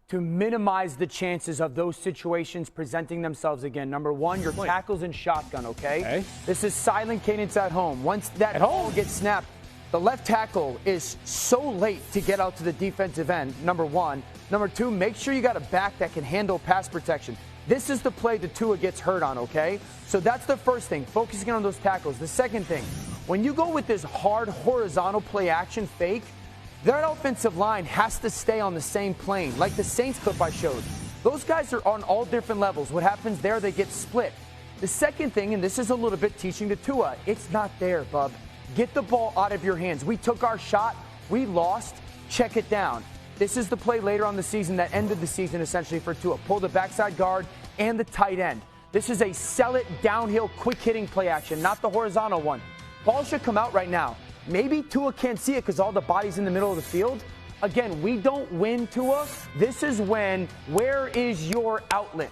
to minimize the chances of those situations presenting themselves again? Number 1, your tackles in shotgun, okay? This is silent cadence at home. Once that ball gets snapped, the left tackle is so late to get out to the defensive end, number 1. Number 2, make sure you got a back that can handle pass protection. This is the play that Tua gets hurt on, okay? So that's the first thing, focusing on those tackles. The second thing, When you go with this hard horizontal play action fake, that offensive line has to stay on the same plane, like the Saints clip I showed. Those guys are on all different levels. What happens there, they get split. The second thing, and this is a little bit teaching to Tua, it's not there, bub. Get the ball out of your hands. We took our shot. We lost. Check it down. This is the play later on the season that ended the season essentially for Tua. Pull the backside guard and the tight end. This is a sell it downhill, quick hitting play action, not the horizontal one. Ball should come out right now. Maybe Tua can't see it because all the body's in the middle of the field. Again, we don't win, Tua. This is when, where is your outlet?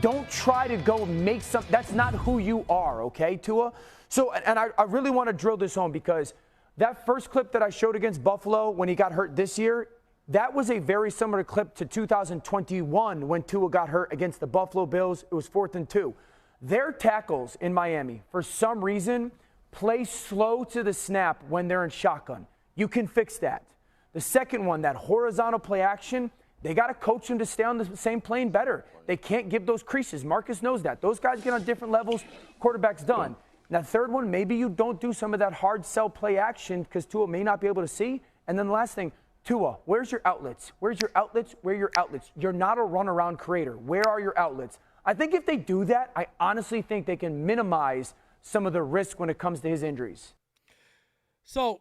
Don't try to go make some, that's not who you are, okay, Tua? So, and I really want to drill this home because that first clip that I showed against Buffalo when he got hurt this year, that was a very similar clip to 2021 when Tua got hurt against the Buffalo Bills. It was 4th and 2. Their tackles in Miami, for some reason, play slow to the snap when they're in shotgun. You can fix that. The second one, that horizontal play action, they got to coach them to stay on the same plane better. They can't give those creases. Marcus knows that. Those guys get on different levels. Quarterback's done. Now, the third one, maybe you don't do some of that hard sell play action because Tua may not be able to see. And then the last thing, Tua, where's your outlets? Where's your outlets? Where are your outlets? You're not a runaround creator. Where are your outlets? I think if they do that, I honestly think they can minimize some of the risk when it comes to his injuries. So,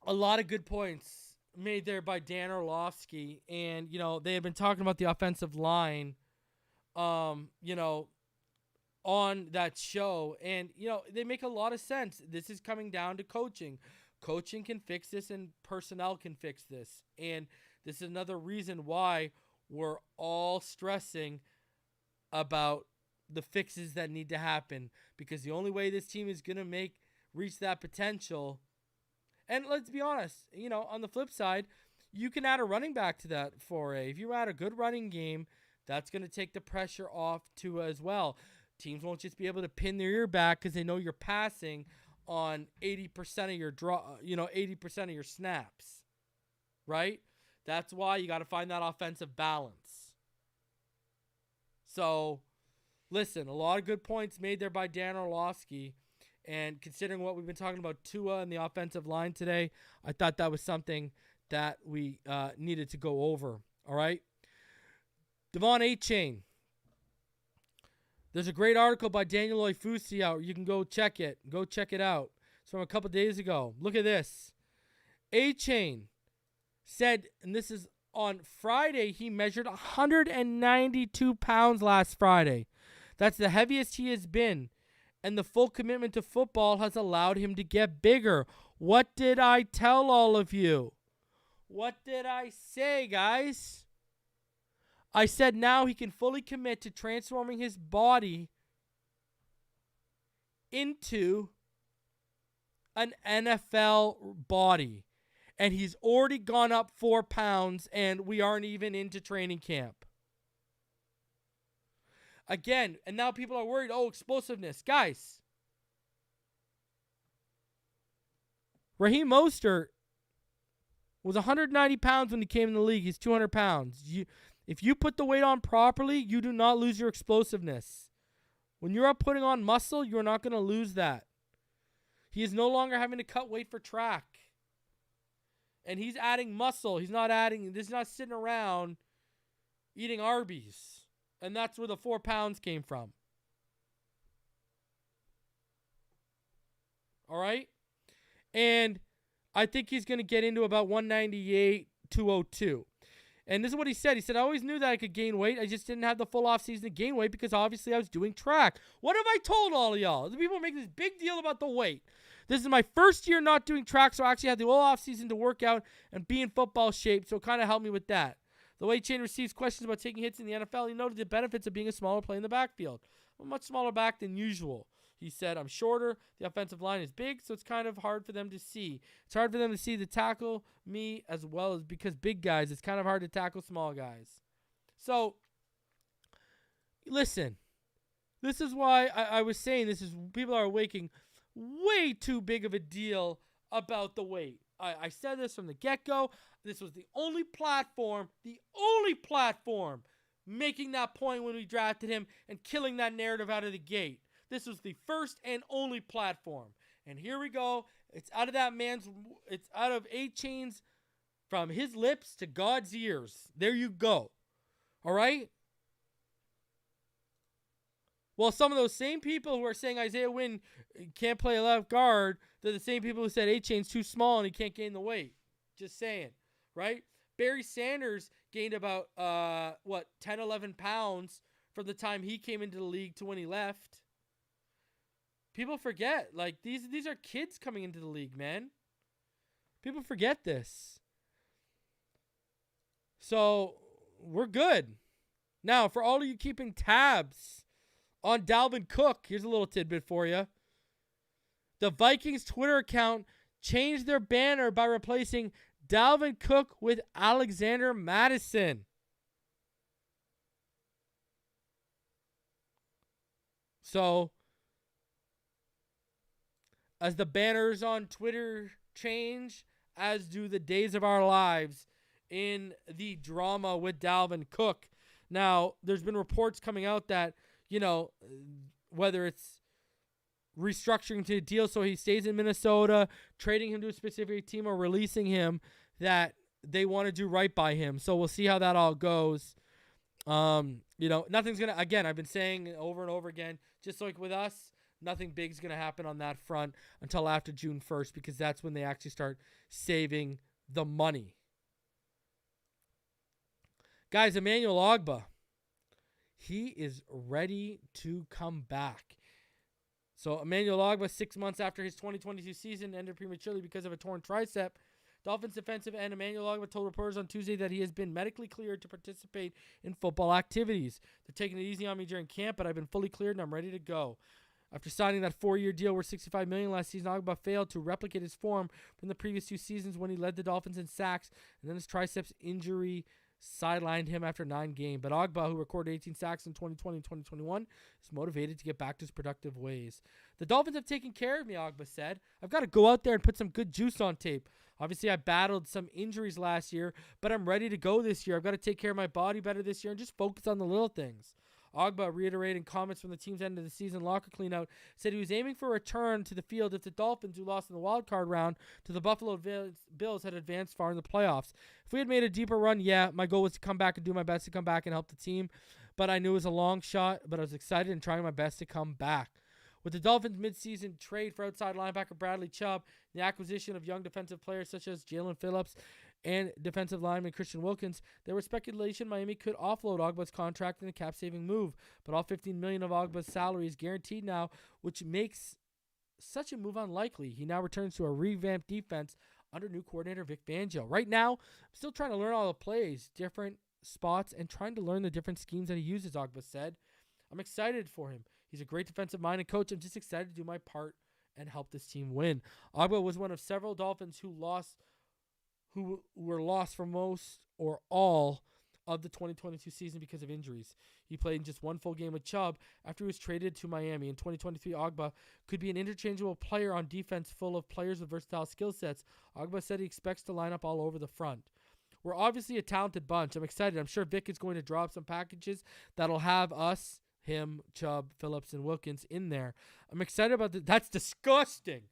a lot of good points made there by Dan Orlovsky. And, you know, they have been talking about the offensive line, you know, on that show. And, you know, they make a lot of sense. This is coming down to coaching. Coaching can fix this and personnel can fix this. And this is another reason why we're all stressing about the fixes that need to happen. Because the only way this team is going to reach that potential. And let's be honest, you know, on the flip side, you can add a running back to that foray. If you add a good running game, that's going to take the pressure off Tua as well. Teams won't just be able to pin their ear back because they know you're passing on 80% of your 80% of your snaps, right? That's why you got to find that offensive balance. So, listen, a lot of good points made there by Dan Orlovsky, and considering what we've been talking about Tua and the offensive line today, I thought that was something that we needed to go over. All right, Devon Achane. There's a great article by Daniel Oifusi out. You can go check it. Go check it out. It's from a couple days ago. Look at this. Achane said, and this is on Friday, he measured 192 pounds last Friday. That's the heaviest he has been. And the full commitment to football has allowed him to get bigger. What did I tell all of you? What did I say, guys? I said now he can fully commit to transforming his body into an NFL body. And he's already gone up 4 pounds, and we aren't even into training camp. Again, and now people are worried, oh, explosiveness. Guys, Raheem Mostert was 190 pounds when he came in the league. He's 200 pounds. If you put the weight on properly, you do not lose your explosiveness. When you're up putting on muscle, you're not going to lose that. He is no longer having to cut weight for track. And he's adding muscle. He's not sitting around eating Arby's. And that's where the 4 pounds came from. All right? And I think he's going to get into about 198, 202. And this is what he said. He said, I always knew that I could gain weight. I just didn't have the full offseason to gain weight because obviously I was doing track. What have I told all of y'all? The people make this big deal about the weight. This is my first year not doing track, so I actually had the whole offseason to work out and be in football shape, so it kind of helped me with that. The way Achane receives questions about taking hits in the NFL, he noted the benefits of being a smaller player in the backfield. I'm a much smaller back than usual. He said, I'm shorter, the offensive line is big, so it's kind of hard for them to see. It's hard for them to see to tackle me as well as because big guys, it's kind of hard to tackle small guys. So, listen, this is why I was saying people are making way too big of a deal about the weight. I said this from the get-go. This was the only platform making that point when we drafted him and killing that narrative out of the gate. This was the first and only platform. And here we go. It's out of Achane's, from his lips to God's ears. There you go. All right? Well, some of those same people who are saying Isaiah Wynn can't play left guard, they're the same people who said Achane's too small and he can't gain the weight. Just saying, right? Barry Sanders gained about, 10, 11 pounds from the time he came into the league to when he left. People forget, like, these are kids coming into the league, man. People forget this. So, we're good. Now, for all of you keeping tabs on Dalvin Cook, here's a little tidbit for you. The Vikings Twitter account changed their banner by replacing Dalvin Cook with Alexander Madison. So, as the banners on Twitter change, as do the days of our lives in the drama with Dalvin Cook. Now, there's been reports coming out that, whether it's restructuring to a deal so he stays in Minnesota, trading him to a specific team, or releasing him, that they want to do right by him. So we'll see how that all goes. Nothing's going to, again, I've been saying over and over again, just like with us, nothing big is going to happen on that front until after June 1st, because that's when they actually start saving the money. Guys, Emmanuel Ogbah, he is ready to come back. So Emmanuel Ogbah, 6 months after his 2022 season ended prematurely because of a torn tricep, Dolphins defensive end Emmanuel Ogbah told reporters on Tuesday that he has been medically cleared to participate in football activities. They're taking it easy on me during camp, but I've been fully cleared and I'm ready to go. After signing that 4-year deal worth $65 million last season, Ogbah failed to replicate his form from the previous 2 seasons when he led the Dolphins in sacks, and then his triceps injury sidelined him after 9 games. But Ogbah, who recorded 18 sacks in 2020 and 2021, is motivated to get back to his productive ways. The Dolphins have taken care of me, Ogbah said. I've got to go out there and put some good juice on tape. Obviously, I battled some injuries last year, but I'm ready to go this year. I've got to take care of my body better this year and just focus on the little things. Ogbah, reiterating comments from the team's end of the season locker cleanout, said he was aiming for a return to the field if the Dolphins, who lost in the wild card round to the Buffalo Bills, had advanced far in the playoffs. If we had made a deeper run, my goal was to come back and do my best to come back and help the team. But I knew it was a long shot, but I was excited and trying my best to come back. With the Dolphins' midseason trade for outside linebacker Bradley Chubb, the acquisition of young defensive players such as Jalen Phillips and defensive lineman Christian Wilkins, there was speculation Miami could offload Ogbah's contract in a cap-saving move. But all $15 million of Ogbah's salary is guaranteed now, which makes such a move unlikely. He now returns to a revamped defense under new coordinator Vic Fangio. Right now, I'm still trying to learn all the plays, different spots, and trying to learn the different schemes that he uses, Ogbah said. I'm excited for him. He's a great defensive-minded coach. I'm just excited to do my part and help this team win. Ogbah was one of several Dolphins who were lost for most or all of the 2022 season because of injuries. He played in just one full game with Chubb after he was traded to Miami. In 2023, Ogbah could be an interchangeable player on defense full of players with versatile skill sets. Ogbah said he expects to line up all over the front. We're obviously a talented bunch. I'm excited. I'm sure Vic is going to drop some packages that'll have us, him, Chubb, Phillips, and Wilkins in there. I'm excited about that. That's disgusting.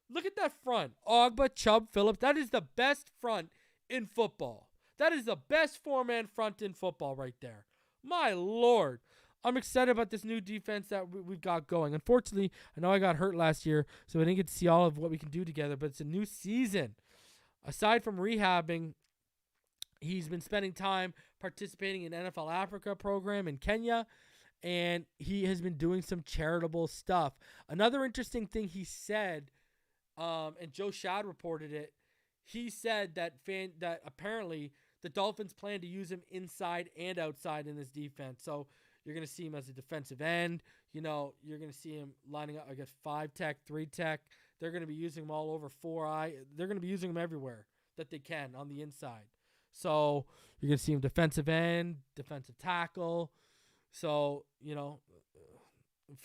Look at that front. Ogbah, Chubb, Phillips. That is the best front in football. That is the best 4-man front in football right there. My Lord. I'm excited about this new defense that we've got going. Unfortunately, I know I got hurt last year, so I didn't get to see all of what we can do together, but it's a new season. Aside from rehabbing, he's been spending time participating in NFL Africa program in Kenya, and he has been doing some charitable stuff. Another interesting thing he said, and Joe Schad reported it, he said that apparently the Dolphins plan to use him inside and outside in this defense. So you're going to see him as a defensive end. You're going to see him lining up, 5-tech, 3-tech. They're going to be using him all over 4-eye. They're going to be using him everywhere that they can on the inside. So you're going to see him defensive end, defensive tackle. So,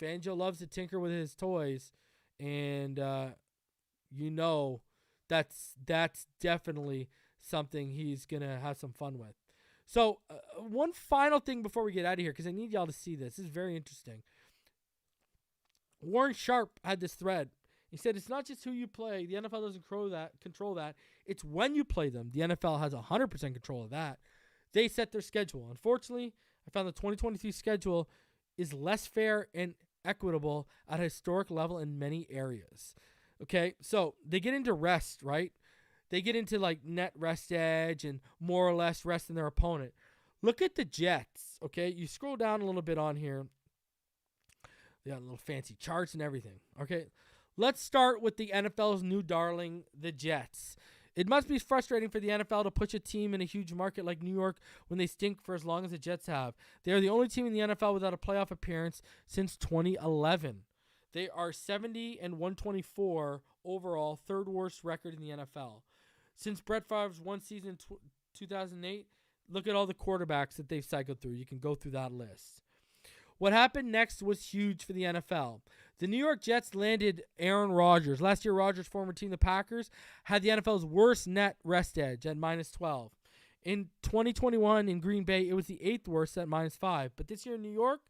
Fangio loves to tinker with his toys, and that's definitely something he's going to have some fun with. So, one final thing before we get out of here, because I need y'all to see this. This is very interesting. Warren Sharp had this thread He said it's not just who you play. The NFL doesn't control that. It's when you play them. The NFL has 100% control of that. They set their schedule. Unfortunately, I found the 2023 schedule is less fair and equitable at a historic level in many areas. Okay, so they get into rest, right? They get into like net rest edge and more or less resting their opponent. Look at the Jets, okay? You scroll down a little bit on here. They got little fancy charts and everything, okay? Let's start with the NFL's new darling, the Jets. It must be frustrating for the NFL to push a team in a huge market like New York when they stink for as long as the Jets have. They are the only team in the NFL without a playoff appearance since 2011. They are 70 and 124 overall, third worst record in the NFL. Since Brett Favre's one season in 2008, look at all the quarterbacks that they've cycled through. You can go through that list. What happened next was huge for the NFL. The New York Jets landed Aaron Rodgers. Last year, Rodgers' former team, the Packers, had the NFL's worst net rest edge at -12. In 2021 in Green Bay, it was the 8th worst at -5. But this year in New York,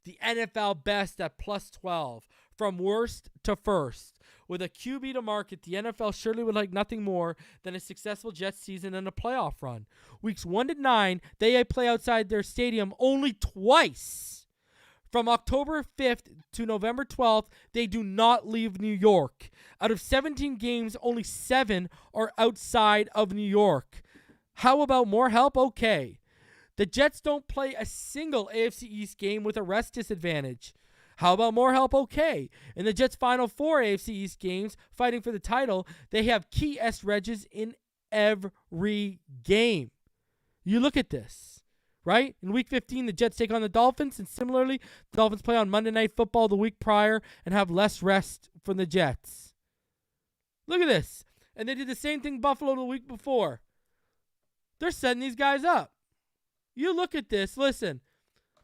the NFL best at +12. From worst to first. With a QB to market, the NFL surely would like nothing more than a successful Jets season and a playoff run. Weeks 1 to 9, they play outside their stadium only twice. From October 5th to November 12th, they do not leave New York. Out of 17 games, only 7 are outside of New York. How about more help? Okay. The Jets don't play a single AFC East game with a rest disadvantage. How about more help? Okay. In the Jets' final 4 AFC East games fighting for the title, they have key S-Regs in every game. You look at this, right? In Week 15, the Jets take on the Dolphins, and similarly, the Dolphins play on Monday Night Football the week prior and have less rest from the Jets. Look at this. And they did the same thing Buffalo the week before. They're setting these guys up. You look at this. Listen,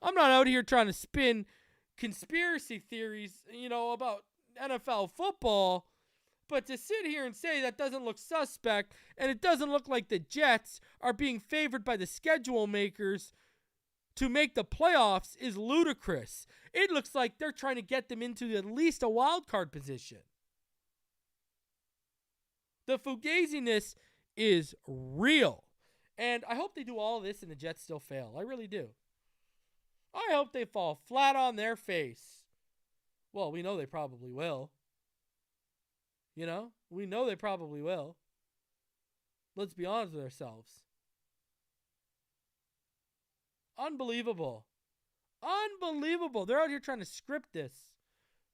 I'm not out here trying to spin conspiracy theories, about NFL football, but to sit here and say that doesn't look suspect, and it doesn't look like the Jets are being favored by the schedule makers to make the playoffs is ludicrous. It looks like they're trying to get them into at least a wild card position. The fugaziness is real, and I hope they do all of this and the Jets still fail. I really do. I hope they fall flat on their face. Well, we know they probably will. We know they probably will. Let's be honest with ourselves. Unbelievable. Unbelievable. They're out here trying to script this.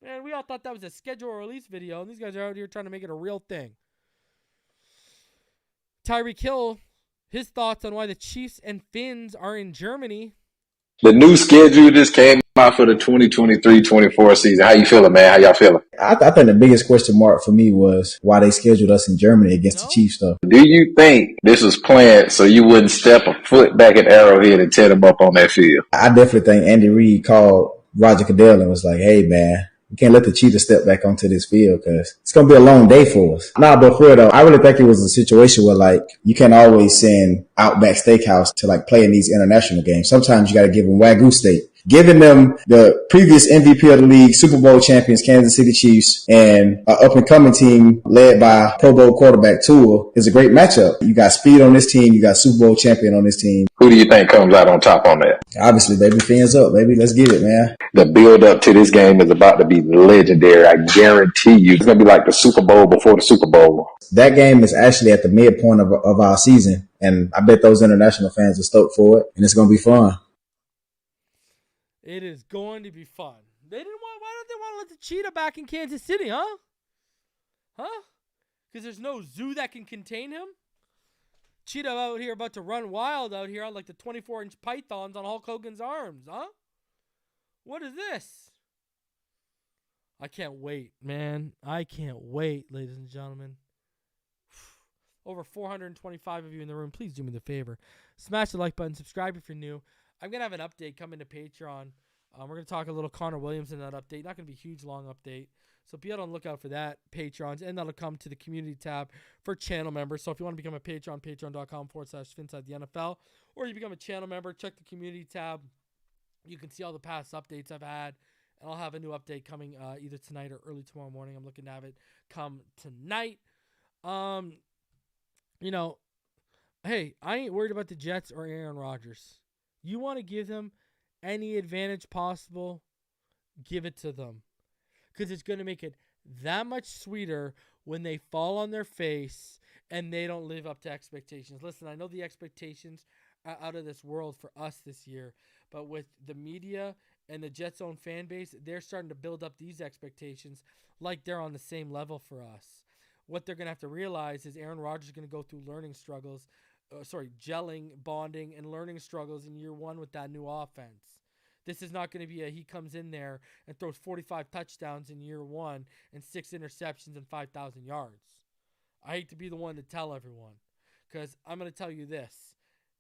Man, we all thought that was a schedule release video, and these guys are out here trying to make it a real thing. Tyreek Hill, his thoughts on why the Chiefs and Finns are in Germany. The new schedule just came out for the 2023-24 season. How you feeling, man? How y'all feeling? I think the biggest question mark for me was why they scheduled us in Germany against the Chiefs, though. Do you think this was planned so you wouldn't step a foot back at Arrowhead and tear them up on that field? I definitely think Andy Reid called Roger Goodell and was like, hey, man, we can't let the Cheetahs step back onto this field because it's going to be a long day for us. Nah, but for real though, I really think it was a situation where you can't always send Outback Steakhouse to play in these international games. Sometimes you got to give them Wagyu steak. Giving them the previous MVP of the league, Super Bowl champions, Kansas City Chiefs, and an up-and-coming team led by Pro Bowl quarterback Tua is a great matchup. You got speed on this team. You got Super Bowl champion on this team. Who do you think comes out on top on that? Obviously, baby, Fins up, baby. Let's get it, man. The build-up to this game is about to be legendary. I guarantee you. It's going to be like the Super Bowl before the Super Bowl. That game is actually at the midpoint of our season, and I bet those international fans are stoked for it, and it's going to be fun. It is going to be fun. Why don't they want to let the cheetah back in Kansas City, huh? Huh? Because there's no zoo that can contain him? Cheetah out here about to run wild out here on the 24-inch pythons on Hulk Hogan's arms, huh? What is this? I can't wait, man. I can't wait, ladies and gentlemen. Over 425 of you in the room. Please do me the favor. Smash the like button. Subscribe if you're new. I'm going to have an update coming to Patreon. We're going to talk a little Connor Williams in that update. Not going to be a huge, long update. So be on the lookout for that, Patrons. And that'll come to the community tab for channel members. So if you want to become a patron, patreon.com/Phinside The NFL. Or you become a channel member, check the community tab. You can see all the past updates I've had And I'll have a new update coming either tonight or early tomorrow morning. I'm looking to have it come tonight. Hey, I ain't worried about the Jets or Aaron Rodgers. You want to give them any advantage possible, give it to them. Because it's going to make it that much sweeter when they fall on their face and they don't live up to expectations. Listen, I know the expectations are out of this world for us this year, but with the media and the Jets' own fan base, they're starting to build up these expectations like they're on the same level for us. What they're going to have to realize is Aaron Rodgers is going to go through gelling, bonding, and learning struggles in year one with that new offense. This is not going to be he comes in there and throws 45 touchdowns in year one and 6 interceptions and 5,000 yards. I hate to be the one to tell everyone, because I'm going to tell you this,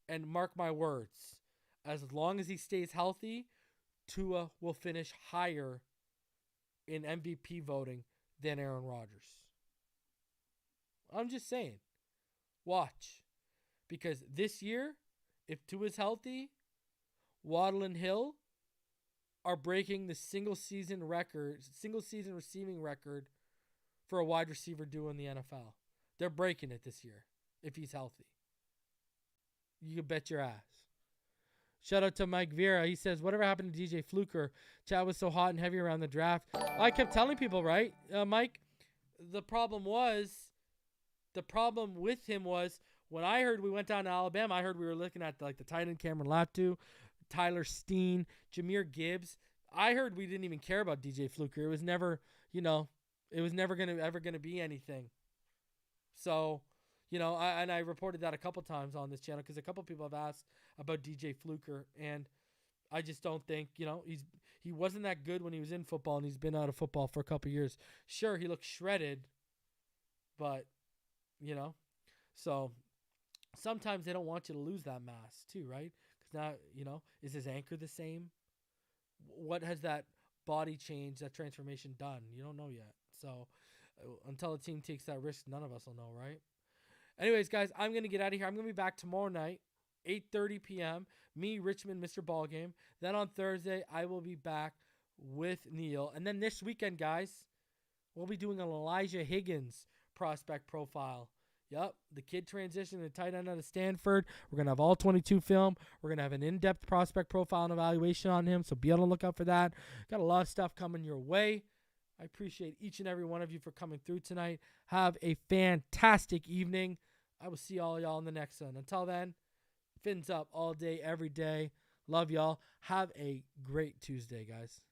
and mark my words, as long as he stays healthy, Tua will finish higher in MVP voting than Aaron Rodgers. I'm just saying. Watch. Because this year, if Tua's healthy, Waddle and Hill are breaking the single season receiving record for a wide receiver duo in the NFL. They're breaking it this year if he's healthy. You can bet your ass. Shout out to Mike Vera. He says, whatever happened to DJ Fluker? Chad was so hot and heavy around the draft. I kept telling people, right, Mike? The problem with him was when I heard we went down to Alabama, I heard we were looking at the tight end Cameron Latu, Tyler Steen, Jahmyr Gibbs. I heard we didn't even care about DJ Fluker. It was never, ever gonna be anything. So, I reported that a couple times on this channel because a couple people have asked about DJ Fluker, and I just don't think, he wasn't that good when he was in football, and he's been out of football for a couple years. Sure, he looks shredded, but, so sometimes they don't want you to lose that mass too, right? Because now, is his anchor the same? What has that body change, that transformation done? You don't know yet. So until a team takes that risk, none of us will know, right? Anyways, guys, I'm going to get out of here. I'm going to be back tomorrow night, 8:30 p.m. Me, Richmond, Mr. Ballgame. Then on Thursday, I will be back with Neil. And then this weekend, guys, we'll be doing an Elijah Higgins prospect profile. Yep, the kid transitioned to tight end out of Stanford. We're going to have all 22 film. We're going to have an in-depth prospect profile and evaluation on him, so be on the lookout for that. Got a lot of stuff coming your way. I appreciate each and every one of you for coming through tonight. Have a fantastic evening. I will see all y'all in the next one. Until then, fins up all day, every day. Love y'all. Have a great Tuesday, guys.